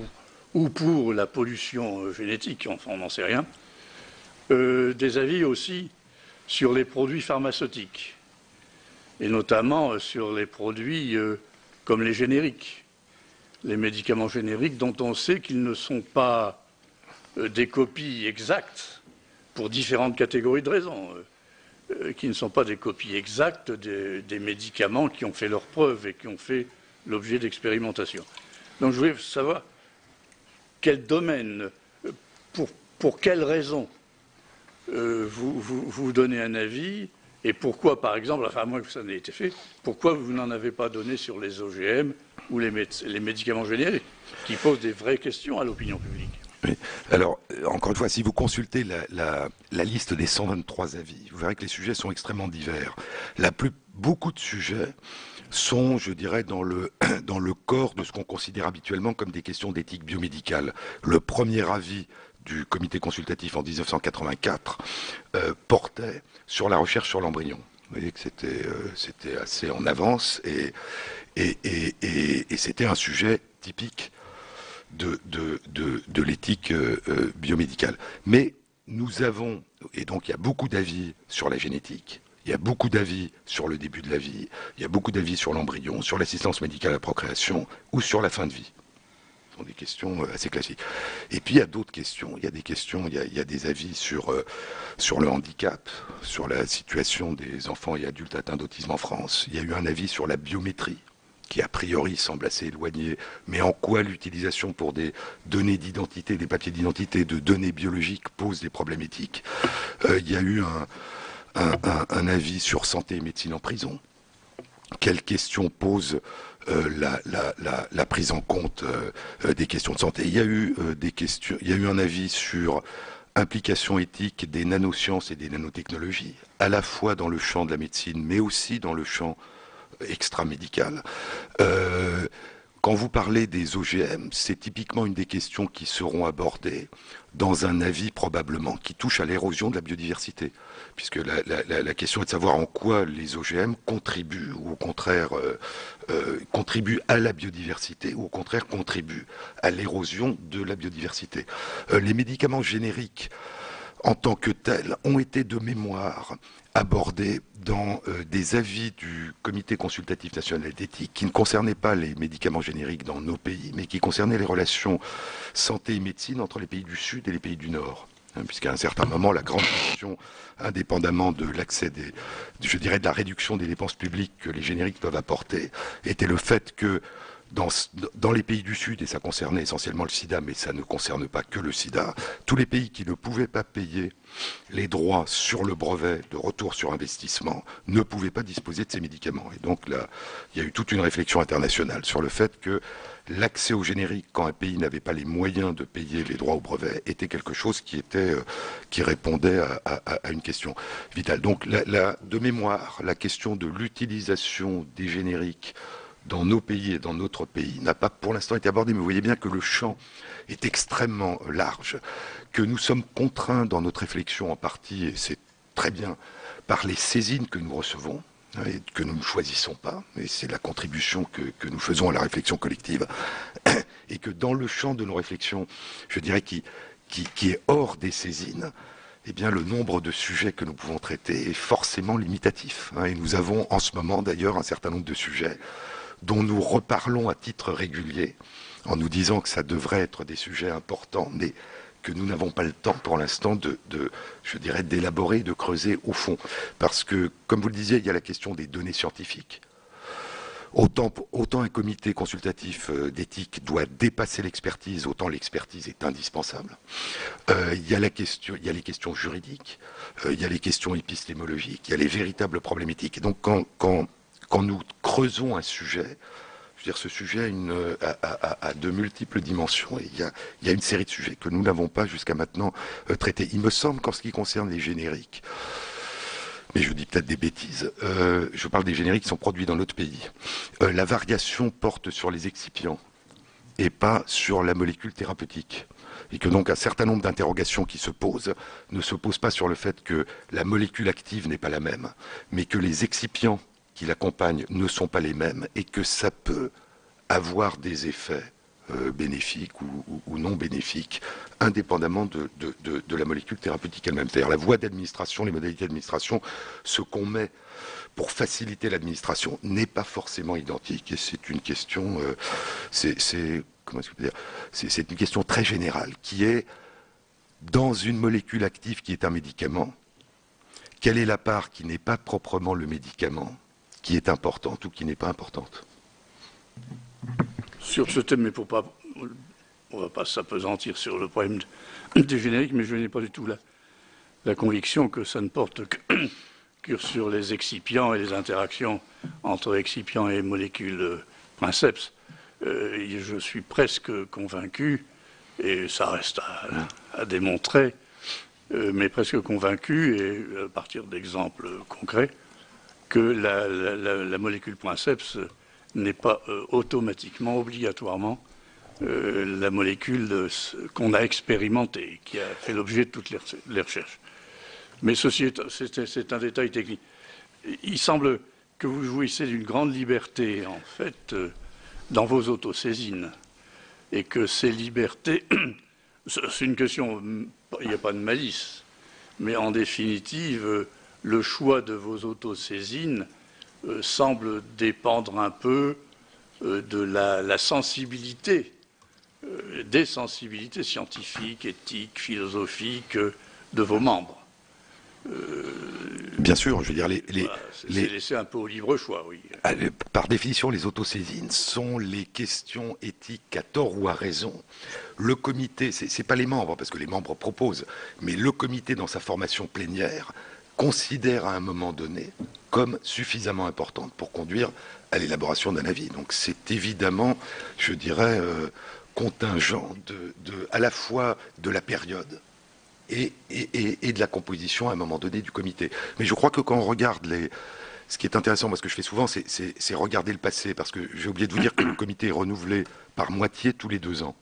ou pour la pollution génétique, enfin on n'en sait rien. Des avis aussi sur les produits pharmaceutiques, et notamment sur les produits comme les génériques. Les médicaments génériques dont on sait qu'ils ne sont pas des copies exactes pour différentes catégories de raisons, qui ne sont pas des copies exactes des médicaments qui ont fait leurs preuves et qui ont fait l'objet d'expérimentation. Donc je voulais savoir quel domaine, pour quelles raisons vous donnez un avis et pourquoi, par exemple, enfin à moins que ça n'ait été fait, pourquoi vous n'en avez pas donné sur les OGM ou les médicaments génériques, qui posent des vraies questions à l'opinion publique. Oui. Alors, encore une fois, si vous consultez la liste des 123 avis, vous verrez que les sujets sont extrêmement divers. Beaucoup de sujets sont, je dirais, dans le corps de ce qu'on considère habituellement comme des questions d'éthique biomédicale. Le premier avis du comité consultatif en 1984 portait sur la recherche sur l'embryon. Vous voyez que c'était assez en avance et c'était un sujet typique de l'éthique biomédicale. Mais nous avons, et donc il y a beaucoup d'avis sur la génétique, il y a beaucoup d'avis sur le début de la vie, il y a beaucoup d'avis sur l'embryon, sur l'assistance médicale à la procréation ou sur la fin de vie. Ce sont des questions assez classiques. Et puis il y a d'autres questions, il y a des avis sur le handicap, sur la situation des enfants et adultes atteints d'autisme en France. Il y a eu un avis sur la biométrie, qui a priori semble assez éloigné, mais en quoi l'utilisation pour des données d'identité, des papiers d'identité, de données biologiques pose des problèmes éthiques. Il y a eu un avis sur santé et médecine en prison. Quelles questions pose la prise en compte des questions de santé? Il y a eu un avis sur implication éthique des nanosciences et des nanotechnologies, à la fois dans le champ de la médecine, mais aussi dans le champ extra-médical. Quand vous parlez des OGM, c'est typiquement une des questions qui seront abordées dans un avis probablement qui touche à l'érosion de la biodiversité, puisque la question est de savoir en quoi les OGM contribuent ou au contraire contribuent à la biodiversité ou au contraire contribuent à l'érosion de la biodiversité. Les médicaments génériques en tant que tels, ont été de mémoire abordés dans des avis du Comité consultatif national d'éthique qui ne concernaient pas les médicaments génériques dans nos pays, mais qui concernaient les relations santé et médecine entre les pays du Sud et les pays du Nord. Puisqu'à un certain moment, la grande question, indépendamment de l'accès je dirais, de la réduction des dépenses publiques que les génériques peuvent apporter, était le fait que dans les pays du Sud, et ça concernait essentiellement le sida, mais ça ne concerne pas que le sida, tous les pays qui ne pouvaient pas payer les droits sur le brevet de retour sur investissement ne pouvaient pas disposer de ces médicaments. Et donc là, il y a eu toute une réflexion internationale sur le fait que l'accès au générique, quand un pays n'avait pas les moyens de payer les droits au brevet, était quelque chose qui répondait à une question vitale. Donc de mémoire, la question de l'utilisation des génériques dans nos pays et dans notre pays n'a pas pour l'instant été abordée, mais vous voyez bien que le champ est extrêmement large, que nous sommes contraints dans notre réflexion en partie, et c'est très bien, par les saisines que nous recevons, et que nous ne choisissons pas, mais c'est la contribution que nous faisons à la réflexion collective, et que dans le champ de nos réflexions, je dirais, qui est hors des saisines, eh bien, le nombre de sujets que nous pouvons traiter est forcément limitatif. Et nous avons en ce moment d'ailleurs un certain nombre de sujets dont nous reparlons à titre régulier, en nous disant que ça devrait être des sujets importants, mais que nous n'avons pas le temps pour l'instant je dirais, d'élaborer, de creuser au fond. Parce que, comme vous le disiez, il y a la question des données scientifiques. Autant un comité consultatif d'éthique doit dépasser l'expertise, autant l'expertise est indispensable. Il y a les questions juridiques, il y a les questions épistémologiques, il y a les véritables problématiques. Et donc, quand nous creusons un sujet, je veux dire, ce sujet a de multiples dimensions, et il y a une série de sujets que nous n'avons pas jusqu'à maintenant traités. Il me semble qu'en ce qui concerne les génériques, mais je dis peut-être des bêtises, je parle des génériques qui sont produits dans notre pays, la variation porte sur les excipients et pas sur la molécule thérapeutique. Et que donc un certain nombre d'interrogations qui se posent ne se posent pas sur le fait que la molécule active n'est pas la même, mais que les excipients qui l'accompagnent ne sont pas les mêmes et que ça peut avoir des effets bénéfiques ou non bénéfiques, indépendamment de la molécule thérapeutique elle-même. C'est-à-dire la voie d'administration, les modalités d'administration, ce qu'on met pour faciliter l'administration n'est pas forcément identique. Et c'est une question, comment est-ce que je peux dire, c'est une question très générale qui est dans une molécule active qui est un médicament. Quelle est la part qui n'est pas proprement le médicament, qui est importante ou qui n'est pas importante? Sur ce thème, mais on ne va pas s'apesantir sur le problème des génériques, mais je n'ai pas du tout la conviction que ça ne porte que sur les excipients et les interactions entre excipients et molécules princeps. Je suis presque convaincu, et ça reste à démontrer, mais presque convaincu, et à partir d'exemples concrets, que la molécule princeps n'est pas automatiquement, obligatoirement, la molécule qu'on a expérimentée, qui a fait l'objet de toutes les recherches. Mais ceci c'est un détail technique. Il semble que vous jouissez d'une grande liberté, en fait, dans vos autosaisines, et que ces libertés, c'est une question, il n'y a pas de malice, mais en définitive, le choix de vos autosaisines semble dépendre un peu de la sensibilité, des sensibilités scientifiques, éthiques, philosophiques de vos membres. Bien sûr, je veux dire, c'est laissé un peu au libre choix, oui. Par définition, les autosaisines sont les questions éthiques à tort ou à raison. Le comité, c'est pas les membres, parce que les membres proposent, mais le comité, dans sa formation plénière, considère à un moment donné comme suffisamment importante pour conduire à l'élaboration d'un avis. Donc c'est évidemment, je dirais, contingent à la fois de la période et de la composition à un moment donné du comité. Mais je crois que quand on regarde ce qui est intéressant, moi ce que je fais souvent, c'est regarder le passé, parce que j'ai oublié de vous dire que le comité est renouvelé par moitié tous les 2 ans.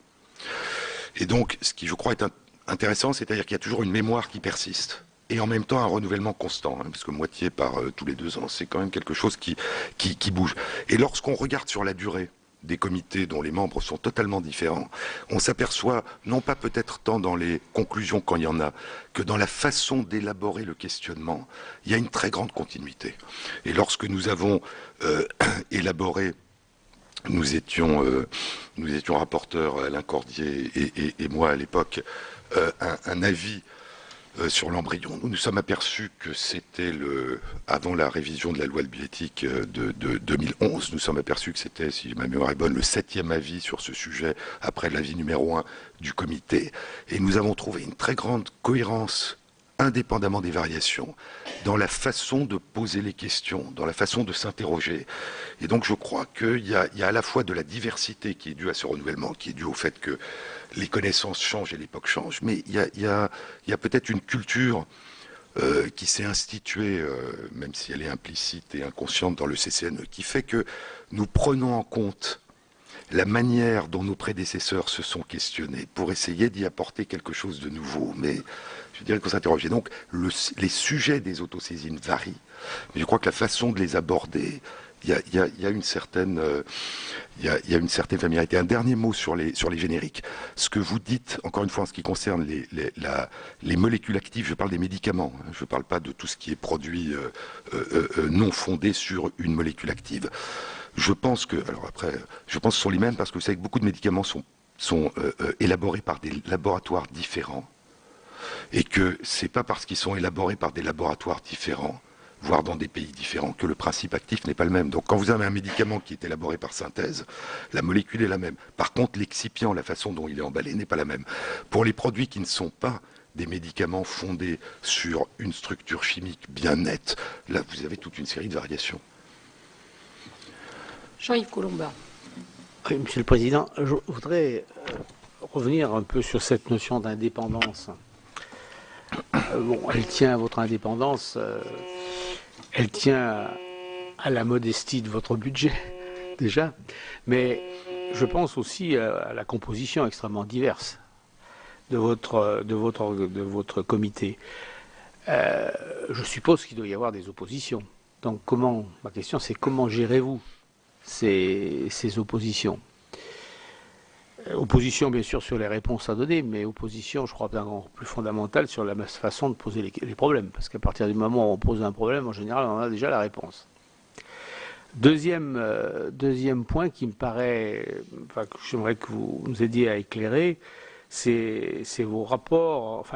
Et donc, ce qui je crois est intéressant, c'est-à-dire qu'il y a toujours une mémoire qui persiste. Et en même temps un renouvellement constant, parce que moitié par tous les 2 ans, c'est quand même quelque chose qui bouge. Et lorsqu'on regarde sur la durée, des comités dont les membres sont totalement différents, on s'aperçoit, non pas peut-être tant dans les conclusions quand il y en a, que dans la façon d'élaborer le questionnement, il y a une très grande continuité. Et lorsque nous avons élaboré, nous étions rapporteurs, Alain Cordier et moi à l'époque, un avis sur l'embryon, nous nous sommes aperçus que c'était avant la révision de la loi de bioéthique de 2011, nous sommes aperçus que c'était, si ma mémoire est bonne, le 7e avis sur ce sujet, après l'avis numéro 1 du comité. Et nous avons trouvé une très grande cohérence, indépendamment des variations, dans la façon de poser les questions, dans la façon de s'interroger. Et donc je crois qu'il y a à la fois de la diversité qui est due à ce renouvellement, qui est due au fait que les connaissances changent et l'époque change, mais il y a peut-être une culture qui s'est instituée, même si elle est implicite et inconsciente dans le CCNE, qui fait que nous prenons en compte la manière dont nos prédécesseurs se sont questionnés pour essayer d'y apporter quelque chose de nouveau. Mais je dirais qu'on s'interroge. Et donc, les sujets des autosaisines varient, mais je crois que la façon de les aborder, il y a une certaine familiarité. Un dernier mot sur les génériques. Ce que vous dites, encore une fois, en ce qui concerne les molécules actives, je parle des médicaments, hein, je ne parle pas de tout ce qui est produit non fondé sur une molécule active. Je pense que ce sont les mêmes parce que vous savez que beaucoup de médicaments sont élaborés par des laboratoires différents et que c'est pas parce qu'ils sont élaborés par des laboratoires différents, voire dans des pays différents, que le principe actif n'est pas le même. Donc quand vous avez un médicament qui est élaboré par synthèse, la molécule est la même. Par contre, l'excipient, la façon dont il est emballé n'est pas la même. Pour les produits qui ne sont pas des médicaments fondés sur une structure chimique bien nette, là vous avez toute une série de variations. Jean-Yves Colombard. Oui, Monsieur le Président, je voudrais revenir un peu sur cette notion d'indépendance. Bon, elle tient à votre indépendance, elle tient à la modestie de votre budget, déjà, mais je pense aussi à la composition extrêmement diverse de votre comité. Je suppose qu'il doit y avoir des oppositions. Donc ma question c'est comment gérez-vous ces oppositions? Opposition bien sûr sur les réponses à donner, mais opposition je crois encore plus fondamentale sur la façon de poser les problèmes, parce qu'à partir du moment où on pose un problème, en général on a déjà la réponse. Deuxième point qui me paraît, que j'aimerais que vous nous aidiez à éclairer, c'est vos rapports,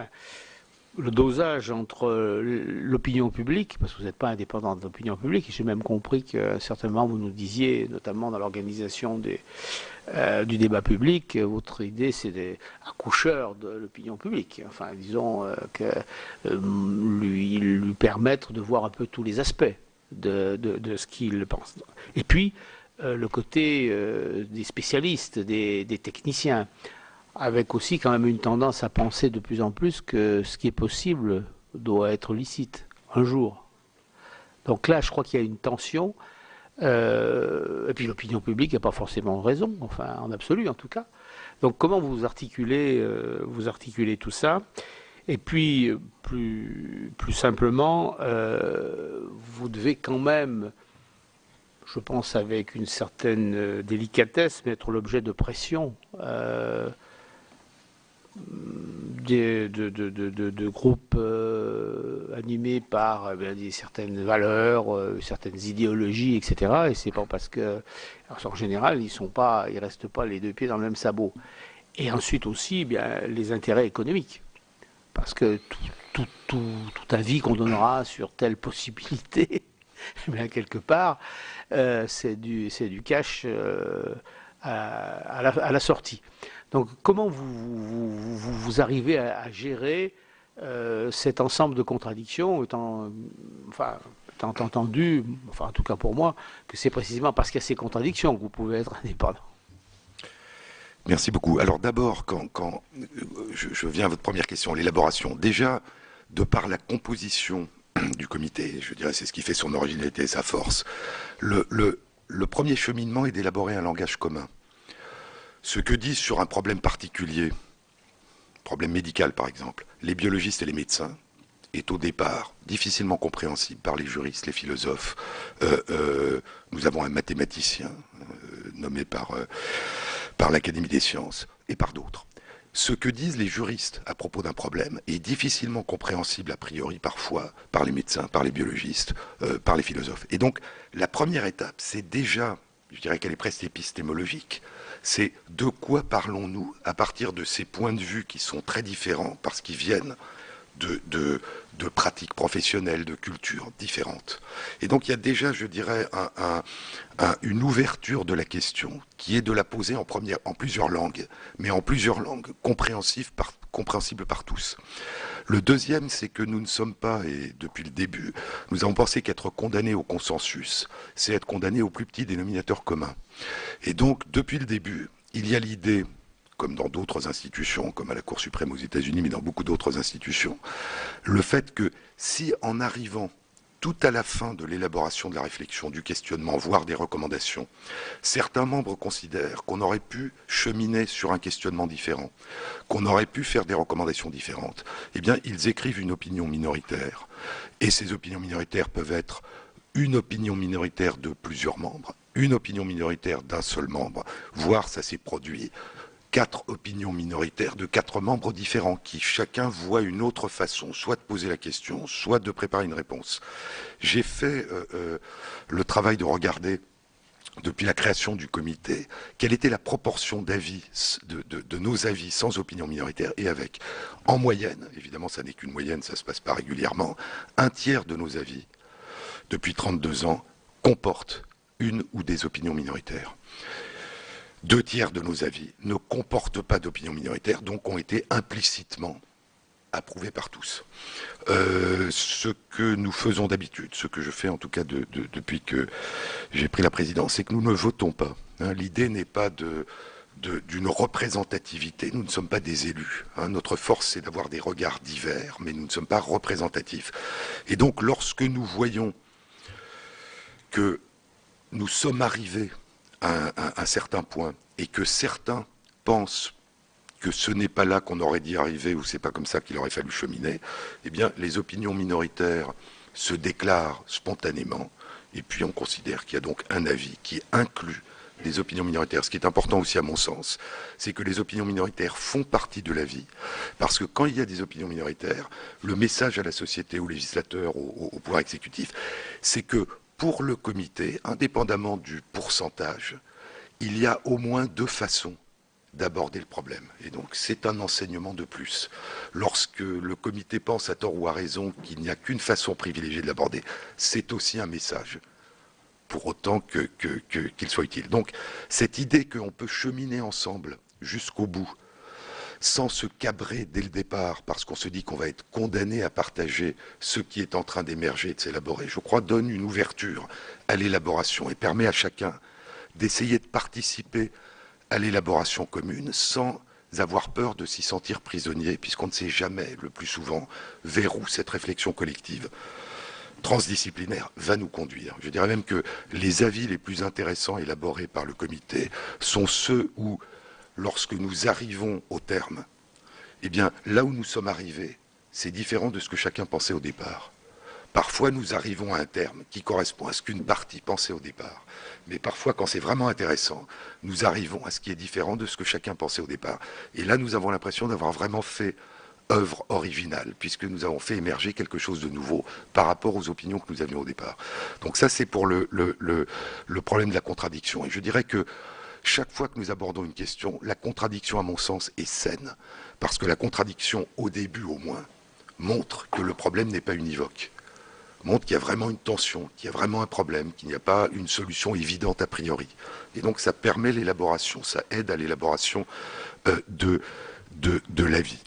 le dosage entre l'opinion publique, parce que vous n'êtes pas indépendant de l'opinion publique, et j'ai même compris que certainement vous nous disiez, notamment dans l'organisation du débat public, votre idée c'est des accoucheurs de l'opinion publique, disons que lui permettre de voir un peu tous les aspects de ce qu'il pense. Et puis le côté des spécialistes, des techniciens, avec aussi quand même une tendance à penser de plus en plus que ce qui est possible doit être licite un jour. Donc là, je crois qu'il y a une tension, et puis l'opinion publique n'a pas forcément raison, en absolu en tout cas. Donc comment vous articulez tout ça? Et puis, plus simplement, vous devez quand même, je pense avec une certaine délicatesse, mettre l'objet de pression de groupes animés par certaines valeurs, certaines idéologies, etc. Et c'est pas parce que, en général, ils restent pas les deux pieds dans le même sabot. Et ensuite aussi, les intérêts économiques, parce que tout avis qu'on donnera sur telle possibilité, quelque part, c'est du cash à la sortie. Donc comment vous arrivez à gérer cet ensemble de contradictions, étant entendu, en tout cas pour moi, que c'est précisément parce qu'il y a ces contradictions que vous pouvez être indépendant. Merci beaucoup. Alors d'abord, quand je viens à votre première question, l'élaboration. Déjà, de par la composition du comité, je dirais c'est ce qui fait son originalité et sa force, le premier cheminement est d'élaborer un langage commun. Ce que disent sur un problème particulier, problème médical par exemple, les biologistes et les médecins, est au départ difficilement compréhensible par les juristes, les philosophes. Nous avons un mathématicien, nommé par l'Académie des sciences et par d'autres. Ce que disent les juristes à propos d'un problème est difficilement compréhensible a priori parfois par les médecins, par les biologistes, par les philosophes. Et donc la première étape, c'est déjà, je dirais qu'elle est presque épistémologique, c'est de quoi parlons-nous à partir de ces points de vue qui sont très différents parce qu'ils viennent de pratiques professionnelles, de cultures différentes. Et donc il y a déjà, je dirais, une ouverture de la question qui est de la poser en plusieurs langues, mais en plusieurs langues compréhensibles par tous. Le deuxième, c'est que nous ne sommes pas, et depuis le début, nous avons pensé qu'être condamné au consensus, c'est être condamné au plus petit dénominateur commun. Et donc, depuis le début, il y a l'idée, comme dans d'autres institutions, comme à la Cour suprême aux États-Unis, mais dans beaucoup d'autres institutions, le fait que si en arrivant tout à la fin de l'élaboration de la réflexion, du questionnement, voire des recommandations, certains membres considèrent qu'on aurait pu cheminer sur un questionnement différent, qu'on aurait pu faire des recommandations différentes, eh bien, ils écrivent une opinion minoritaire. Et ces opinions minoritaires peuvent être une opinion minoritaire de plusieurs membres, une opinion minoritaire d'un seul membre, voire ça s'est produit 4 opinions minoritaires de 4 membres différents qui chacun voit une autre façon, soit de poser la question, soit de préparer une réponse. J'ai fait le travail de regarder, depuis la création du comité, quelle était la proportion d'avis, de nos avis sans opinion minoritaire et avec. En moyenne, évidemment ça n'est qu'une moyenne, ça ne se passe pas régulièrement, 1/3 de nos avis, depuis 32 ans, comportent une ou des opinions minoritaires. 2/3 de nos avis ne comportent pas d'opinion minoritaire, donc ont été implicitement approuvés par tous. Ce que nous faisons d'habitude, ce que je fais en tout cas depuis que j'ai pris la présidence, c'est que nous ne votons pas. L'idée n'est pas d'une représentativité, nous ne sommes pas des élus. Notre force, c'est d'avoir des regards divers, mais nous ne sommes pas représentatifs. Et donc, lorsque nous voyons que nous sommes arrivés à un certain point et que certains pensent que ce n'est pas là qu'on aurait dû arriver ou c'est pas comme ça qu'il aurait fallu cheminer, eh bien les opinions minoritaires se déclarent spontanément et puis on considère qu'il y a donc un avis qui inclut les opinions minoritaires. Ce qui est important aussi à mon sens, c'est que les opinions minoritaires font partie de la vie parce que quand il y a des opinions minoritaires, le message à la société, aux législateurs, au pouvoir exécutif, c'est que pour le comité, indépendamment du pourcentage, il y a au moins 2 façons d'aborder le problème. Et donc c'est un enseignement de plus. Lorsque le comité pense à tort ou à raison qu'il n'y a qu'une façon privilégiée de l'aborder, c'est aussi un message, pour autant qu'il soit utile. Donc cette idée qu'on peut cheminer ensemble jusqu'au bout, sans se cabrer dès le départ, parce qu'on se dit qu'on va être condamné à partager ce qui est en train d'émerger et de s'élaborer, je crois, donne une ouverture à l'élaboration et permet à chacun d'essayer de participer à l'élaboration commune sans avoir peur de s'y sentir prisonnier, puisqu'on ne sait jamais, le plus souvent, vers où cette réflexion collective transdisciplinaire va nous conduire. Je dirais même que les avis les plus intéressants élaborés par le comité sont ceux où, lorsque nous arrivons au terme, eh bien, là où nous sommes arrivés, c'est différent de ce que chacun pensait au départ. Parfois, nous arrivons à un terme qui correspond à ce qu'une partie pensait au départ. Mais parfois, quand c'est vraiment intéressant, nous arrivons à ce qui est différent de ce que chacun pensait au départ. Et là, nous avons l'impression d'avoir vraiment fait œuvre originale, puisque nous avons fait émerger quelque chose de nouveau par rapport aux opinions que nous avions au départ. Donc ça, c'est pour le problème de la contradiction. Et je dirais que chaque fois que nous abordons une question, la contradiction, à mon sens, est saine, parce que la contradiction, au début au moins, montre que le problème n'est pas univoque, montre qu'il y a vraiment une tension, qu'il y a vraiment un problème, qu'il n'y a pas une solution évidente a priori. Et donc ça permet l'élaboration, ça aide à l'élaboration de la vie.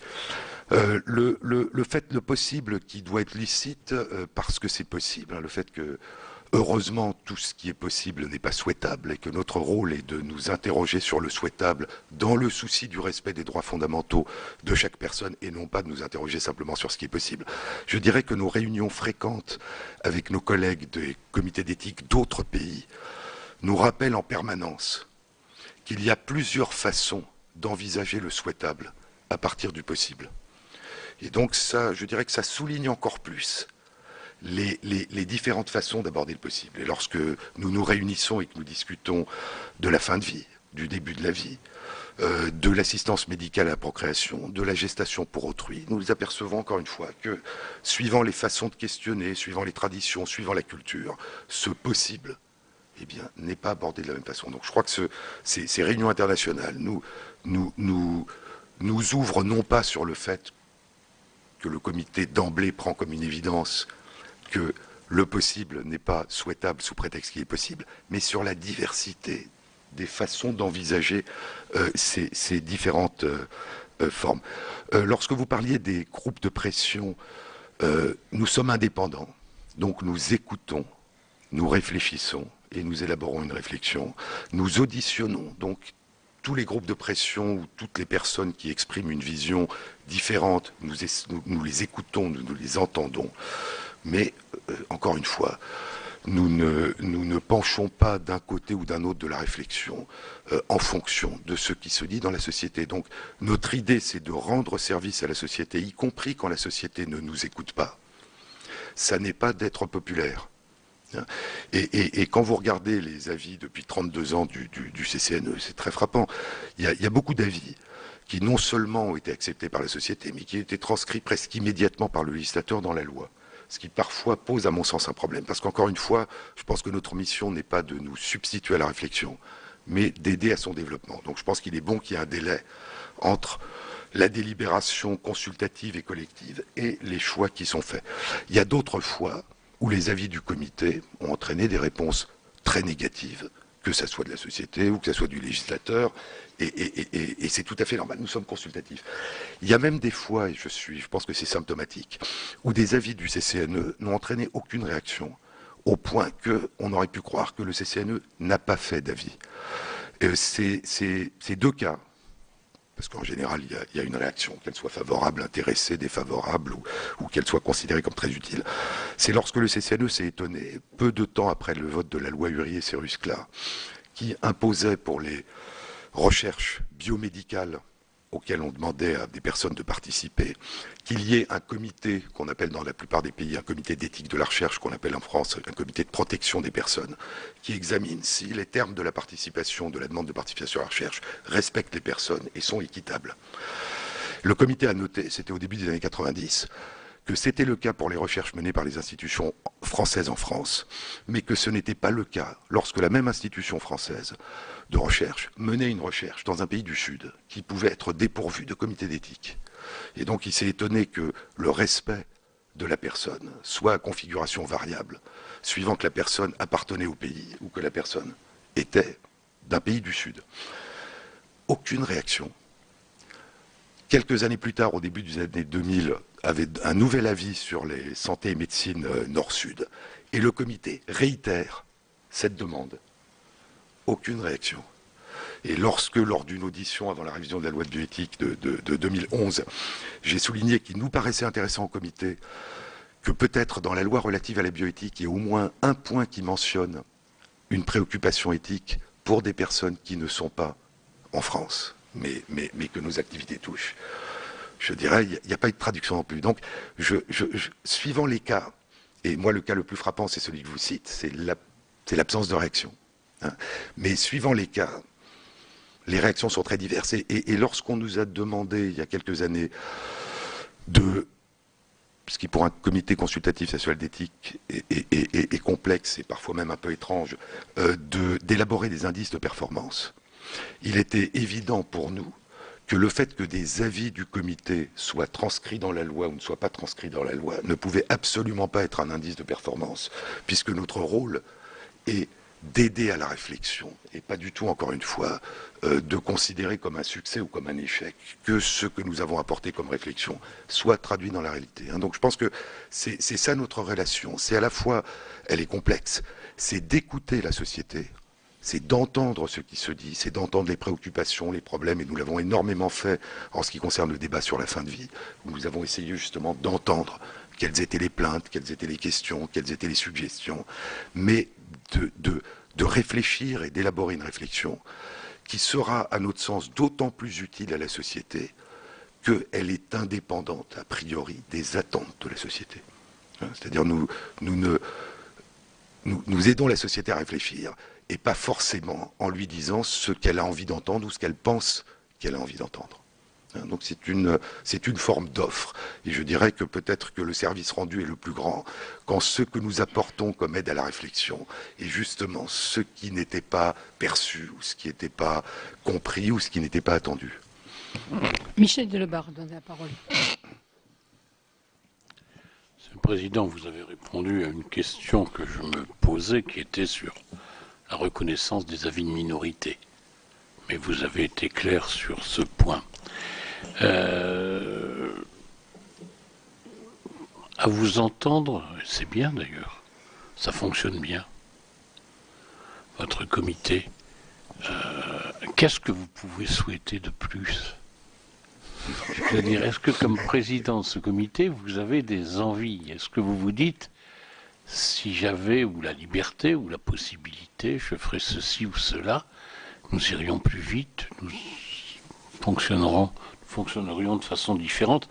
Le possible qui doit être licite, parce que c'est possible, le fait que heureusement, tout ce qui est possible n'est pas souhaitable et que notre rôle est de nous interroger sur le souhaitable dans le souci du respect des droits fondamentaux de chaque personne et non pas de nous interroger simplement sur ce qui est possible. Je dirais que nos réunions fréquentes avec nos collègues des comités d'éthique d'autres pays nous rappellent en permanence qu'il y a plusieurs façons d'envisager le souhaitable à partir du possible. Et donc ça, je dirais que ça souligne encore plus les différentes façons d'aborder le possible. Et lorsque nous nous réunissons et que nous discutons de la fin de vie, du début de la vie, de l'assistance médicale à la procréation, de la gestation pour autrui, nous apercevons encore une fois que, suivant les façons de questionner, suivant les traditions, suivant la culture, ce possible, eh bien, n'est pas abordé de la même façon. Donc je crois que ces réunions internationales nous ouvrent non pas sur le fait que le comité d'emblée prend comme une évidence que le possible n'est pas souhaitable sous prétexte qu'il est possible, mais sur la diversité des façons d'envisager ces différentes formes. Lorsque vous parliez des groupes de pression, nous sommes indépendants, donc nous écoutons, nous réfléchissons et nous élaborons une réflexion. Nous auditionnons donc tous les groupes de pression ou toutes les personnes qui expriment une vision différente, nous les écoutons, nous les entendons. Mais, encore une fois, nous ne penchons pas d'un côté ou d'un autre de la réflexion en fonction de ce qui se dit dans la société. Donc notre idée, c'est de rendre service à la société, y compris quand la société ne nous écoute pas. Ça n'est pas d'être populaire. Et quand vous regardez les avis depuis 32 ans du CCNE, c'est très frappant. Il y a beaucoup d'avis qui non seulement ont été acceptés par la société, mais qui ont été transcrits presque immédiatement par le législateur dans la loi. Ce qui parfois pose à mon sens un problème. Parce qu'encore une fois, je pense que notre mission n'est pas de nous substituer à la réflexion, mais d'aider à son développement. Donc je pense qu'il est bon qu'il y ait un délai entre la délibération consultative et collective et les choix qui sont faits. Il y a d'autres fois où les avis du comité ont entraîné des réponses très négatives, que ça soit de la société ou que ça soit du législateur, et c'est tout à fait normal, nous sommes consultatifs. Il y a même des fois, et je pense que c'est symptomatique, où des avis du CCNE n'ont entraîné aucune réaction, au point qu'on aurait pu croire que le CCNE n'a pas fait d'avis. Ces deux cas, parce qu'en général, il y a une réaction, qu'elle soit favorable, intéressée, défavorable, ou qu'elle soit considérée comme très utile. C'est lorsque le CCNE s'est étonné, peu de temps après le vote de la loi Hurier-Céruscla, qui imposait pour les recherches biomédicales auxquelles on demandait à des personnes de participer, qu'il y ait un comité qu'on appelle dans la plupart des pays un comité d'éthique de la recherche, qu'on appelle en France un comité de protection des personnes, qui examine si les termes de la participation, de la demande de participation à la recherche, respectent les personnes et sont équitables. Le comité a noté, c'était au début des années 90, que c'était le cas pour les recherches menées par les institutions françaises en France, mais que ce n'était pas le cas lorsque la même institution française de recherche menait une recherche dans un pays du Sud qui pouvait être dépourvu de comité d'éthique. Et donc il s'est étonné que le respect de la personne soit à configuration variable, suivant que la personne appartenait au pays ou que la personne était d'un pays du Sud. Aucune réaction. Quelques années plus tard, au début des années 2000, avait un nouvel avis sur les santé et médecine nord-sud, et le comité réitère cette demande. Aucune réaction. Et lorsque, lors d'une audition avant la révision de la loi de bioéthique de 2011, j'ai souligné qu'il nous paraissait intéressant au comité que peut-être dans la loi relative à la bioéthique, il y ait au moins un point qui mentionne une préoccupation éthique pour des personnes qui ne sont pas en France, mais que nos activités touchent. Je dirais, il n'y a pas eu de traduction non plus. Donc, suivant les cas, et moi le cas le plus frappant, c'est celui que je vous cite, c'est l'absence de réaction. Hein. Mais suivant les cas, les réactions sont très diverses. Et lorsqu'on nous a demandé, il y a quelques années, ce qui pour un comité consultatif national d'éthique est complexe et parfois même un peu étrange, d'élaborer des indices de performance, il était évident pour nous que le fait que des avis du comité soient transcrits dans la loi ou ne soient pas transcrits dans la loi ne pouvait absolument pas être un indice de performance, puisque notre rôle est d'aider à la réflexion, et pas du tout, encore une fois, de considérer comme un succès ou comme un échec que ce que nous avons apporté comme réflexion soit traduit dans la réalité. Hein. Donc je pense que c'est ça notre relation. C'est à la fois, elle est complexe, c'est d'écouter la société, c'est d'entendre ce qui se dit, c'est d'entendre les préoccupations, les problèmes, et nous l'avons énormément fait en ce qui concerne le débat sur la fin de vie, où nous avons essayé justement d'entendre quelles étaient les plaintes, quelles étaient les questions, quelles étaient les suggestions, mais de réfléchir et d'élaborer une réflexion qui sera, à notre sens, d'autant plus utile à la société qu'elle est indépendante, a priori, des attentes de la société. C'est-à-dire nous aidons la société à réfléchir, et pas forcément en lui disant ce qu'elle a envie d'entendre ou ce qu'elle pense qu'elle a envie d'entendre. Donc c'est une forme d'offre. Et je dirais que peut-être que le service rendu est le plus grand quand ce que nous apportons comme aide à la réflexion est justement ce qui n'était pas perçu, ou ce qui n'était pas compris, ou ce qui n'était pas attendu. Michel Delebarre donne la parole. Monsieur le Président, vous avez répondu à une question que je me posais qui était sur la reconnaissance des avis de minorité. Mais vous avez été clair sur ce point. À vous entendre, c'est bien d'ailleurs, ça fonctionne bien, votre comité. Qu'est-ce que vous pouvez souhaiter de plus? C'est-à-dire, est-ce que comme président de ce comité, vous avez des envies? Est-ce que vous vous dites, si j'avais ou la liberté ou la possibilité, je ferais ceci ou cela, nous irions plus vite, nous fonctionnerions de façon différente.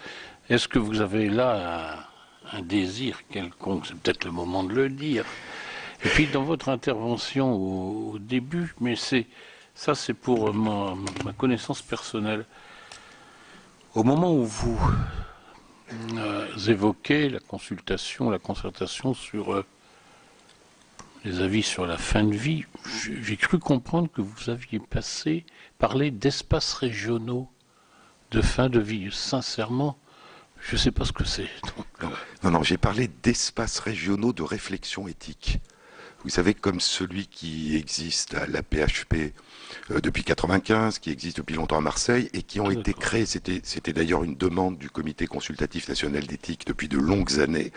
Est-ce que vous avez là un désir quelconque? C'est peut-être le moment de le dire. Et puis dans votre intervention au début, mais c'est pour ma connaissance personnelle. Au moment où vous évoquez la concertation sur les avis sur la fin de vie, j'ai cru comprendre que vous aviez parlé d'espaces régionaux de fin de vie. Sincèrement, je ne sais pas ce que c'est. Non, j'ai parlé d'espaces régionaux de réflexion éthique. Vous savez, comme celui qui existe à la PHP depuis 1995, qui existe depuis longtemps à Marseille, et qui ont été créés, c'était d'ailleurs une demande du Comité consultatif national d'éthique depuis de longues années,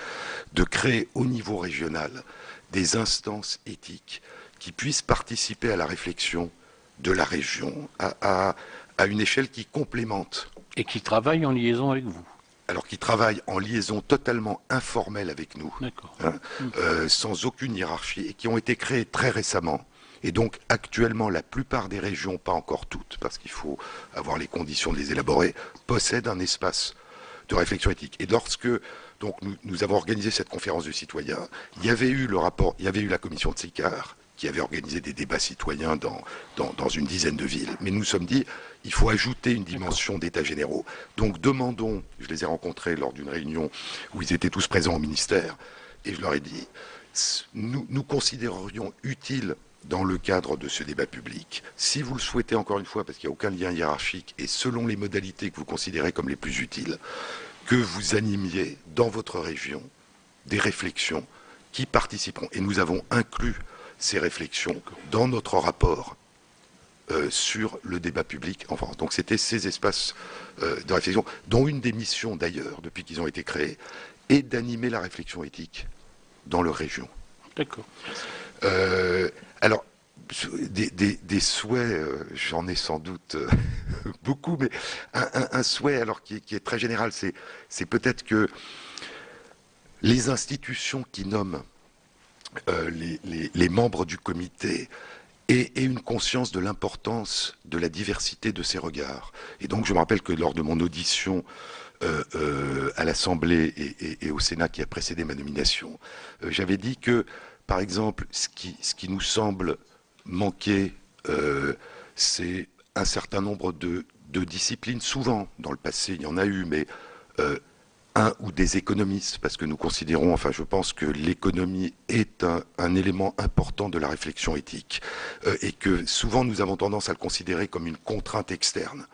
de créer au niveau régional des instances éthiques qui puissent participer à la réflexion de la région à une échelle qui complémente. Et qui travaillent en liaison avec vous. Alors qui travaillent en liaison totalement informelle avec nous, sans aucune hiérarchie, et qui ont été créés très récemment. Et donc actuellement, la plupart des régions, pas encore toutes, parce qu'il faut avoir les conditions de les élaborer, possèdent un espace de réflexion éthique. Et lorsque donc nous avons organisé cette conférence de citoyens, il y avait eu le rapport, il y avait eu la commission de SICAR, qui avait organisé des débats citoyens dans une dizaine de villes. Mais nous nous sommes dit, il faut ajouter une dimension d'états généraux. Donc demandons, je les ai rencontrés lors d'une réunion où ils étaient tous présents au ministère, et je leur ai dit, nous considérerions utile, dans le cadre de ce débat public, si vous le souhaitez encore une fois, parce qu'il n'y a aucun lien hiérarchique, et selon les modalités que vous considérez comme les plus utiles, que vous animiez dans votre région des réflexions qui participeront. Et nous avons inclus ces réflexions dans notre rapport sur le débat public en France. Donc c'était ces espaces de réflexion, dont une des missions d'ailleurs, depuis qu'ils ont été créés, est d'animer la réflexion éthique dans leur région. D'accord. Alors, des souhaits, j'en ai sans doute beaucoup, mais un souhait alors qui est très général, c'est peut-être que les institutions qui nomment les membres du comité aient une conscience de l'importance de la diversité de ces regards. Et donc je me rappelle que lors de mon audition à l'Assemblée et au Sénat qui a précédé ma nomination, j'avais dit que, par exemple, ce qui nous semble manquer, c'est un certain nombre de disciplines. Souvent, dans le passé, il y en a eu, mais un ou des économistes, parce que nous considérons, enfin je pense que l'économie est un élément important de la réflexion éthique, et que souvent nous avons tendance à le considérer comme une contrainte externe,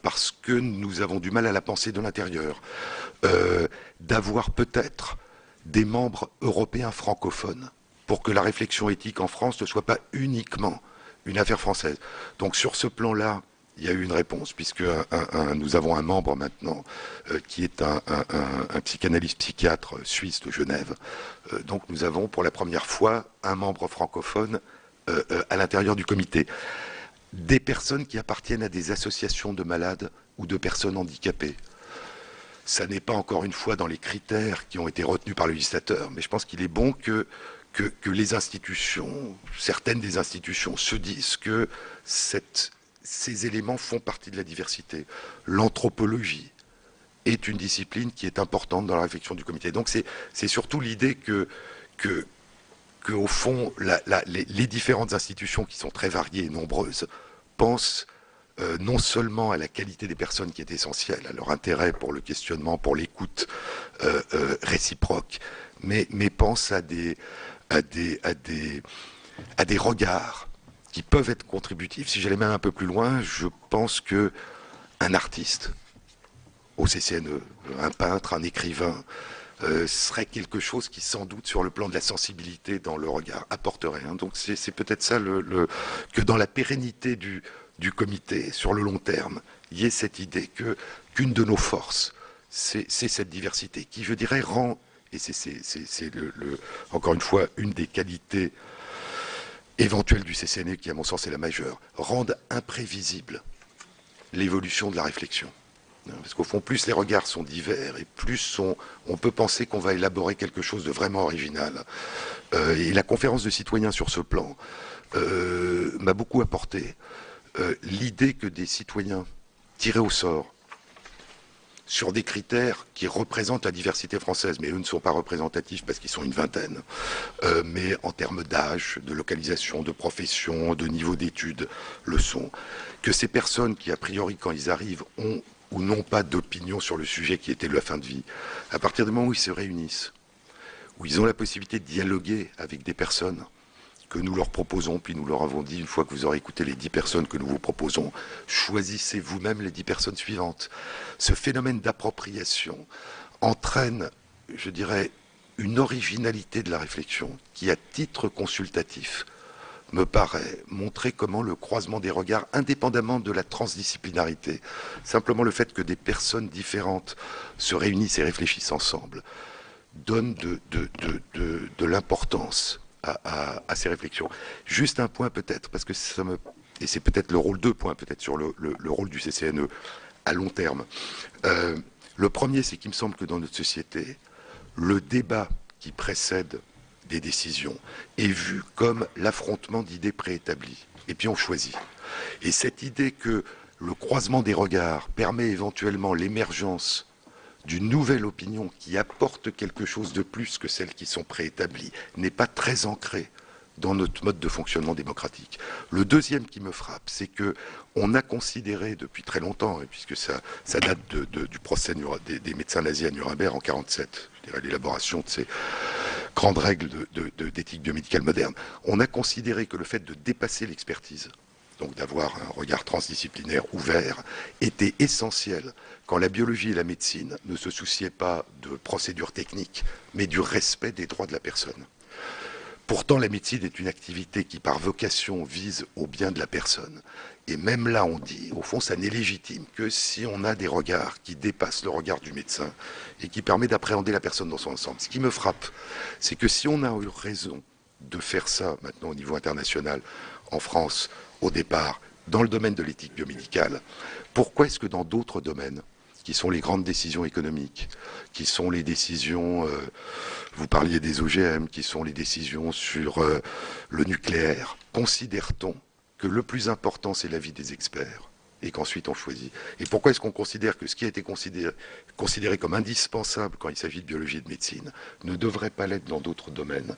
parce que nous avons du mal à la penser de l'intérieur, d'avoir peut-être des membres européens francophones pour que la réflexion éthique en France ne soit pas uniquement une affaire française. Donc sur ce plan-là, il y a eu une réponse, puisque nous avons un membre maintenant qui est un psychanalyste psychiatre suisse de Genève. Donc nous avons pour la première fois un membre francophone à l'intérieur du comité. Des personnes qui appartiennent à des associations de malades ou de personnes handicapées. Ça n'est pas encore une fois dans les critères qui ont été retenus par le législateur, mais je pense qu'il est bon que les institutions, certaines des institutions, se disent que ces éléments font partie de la diversité. L'anthropologie est une discipline qui est importante dans la réflexion du comité. Donc c'est surtout l'idée que au fond, les différentes institutions qui sont très variées et nombreuses pensent non seulement à la qualité des personnes qui est essentielle, à leur intérêt pour le questionnement, pour l'écoute réciproque, mais pensent à des regards qui peuvent être contributifs. Si j'allais même un peu plus loin, je pense que un artiste au CCNE, un peintre, un écrivain, serait quelque chose qui, sans doute, sur le plan de la sensibilité dans le regard, apporterait. Hein. Donc c'est peut-être ça, que dans la pérennité du comité, sur le long terme, il y ait cette idée qu'une de nos forces, c'est cette diversité, qui, je dirais, rend, et c'est encore une fois, une des qualités éventuelles du CCNE, qui, à mon sens, est la majeure, rendent imprévisible l'évolution de la réflexion. Parce qu'au fond, plus les regards sont divers et plus on peut penser qu'on va élaborer quelque chose de vraiment original. Et la conférence de citoyens sur ce plan m'a beaucoup apporté. L'idée que des citoyens tirés au sort sur des critères qui représentent la diversité française, mais eux ne sont pas représentatifs parce qu'ils sont une vingtaine, mais en termes d'âge, de localisation, de profession, de niveau d'études, le sont. Que ces personnes qui, a priori, quand ils arrivent, ont ou n'ont pas d'opinion sur le sujet qui était la fin de vie, à partir du moment où ils se réunissent, où ils ont la possibilité de dialoguer avec des personnes que nous leur proposons, puis nous leur avons dit, une fois que vous aurez écouté les 10 personnes que nous vous proposons, choisissez vous-même les 10 personnes suivantes. Ce phénomène d'appropriation entraîne, je dirais, une originalité de la réflexion qui, à titre consultatif, me paraît montrer comment le croisement des regards, indépendamment de la transdisciplinarité, simplement le fait que des personnes différentes se réunissent et réfléchissent ensemble, donne de l'importance à ces réflexions. Juste un point peut-être, parce que et c'est peut-être le rôle, 2 points peut-être sur le rôle du CCNE à long terme. Le premier, c'est qu'il me semble que dans notre société, le débat qui précède des décisions est vu comme l'affrontement d'idées préétablies. Et puis on choisit. Et cette idée que le croisement des regards permet éventuellement l'émergence d'une nouvelle opinion qui apporte quelque chose de plus que celles qui sont préétablies n'est pas très ancrée dans notre mode de fonctionnement démocratique. Le deuxième qui me frappe, c'est que on a considéré depuis très longtemps, et puisque ça date du procès des médecins nazis à Nuremberg en 1947, je dirais l'élaboration de ces grandes règles d'éthique biomédicale moderne, on a considéré que le fait de dépasser l'expertise, donc d'avoir un regard transdisciplinaire ouvert, était essentiel quand la biologie et la médecine ne se souciaient pas de procédures techniques, mais du respect des droits de la personne. Pourtant, la médecine est une activité qui, par vocation, vise au bien de la personne. Et même là, on dit, au fond, ça n'est légitime que si on a des regards qui dépassent le regard du médecin et qui permet d'appréhender la personne dans son ensemble. Ce qui me frappe, c'est que si on a eu raison de faire ça maintenant au niveau international, en France, au départ, dans le domaine de l'éthique biomédicale, pourquoi est-ce que dans d'autres domaines, qui sont les grandes décisions économiques, qui sont les décisions, vous parliez des OGM, qui sont les décisions sur le nucléaire, considère-t-on que le plus important c'est l'avis des experts et qu'ensuite on choisit? Et pourquoi est-ce qu'on considère que ce qui a été considéré comme indispensable quand il s'agit de biologie et de médecine ne devrait pas l'être dans d'autres domaines?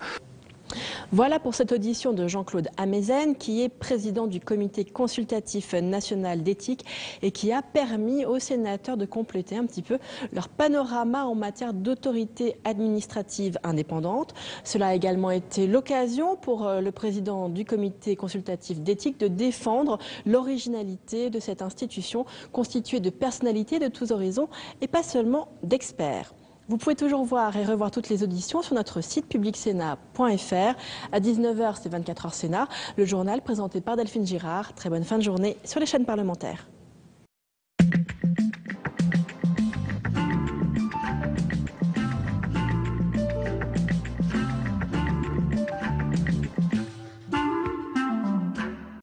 Voilà pour cette audition de Jean-Claude Amezen, qui est président du comité consultatif national d'éthique et qui a permis aux sénateurs de compléter un petit peu leur panorama en matière d'autorité administrative indépendante. Cela a également été l'occasion pour le président du comité consultatif d'éthique de défendre l'originalité de cette institution constituée de personnalités de tous horizons et pas seulement d'experts. Vous pouvez toujours voir et revoir toutes les auditions sur notre site publicsénat.fr. À 19h, c'est 24h Sénat, le journal présenté par Delphine Girard. Très bonne fin de journée sur les chaînes parlementaires.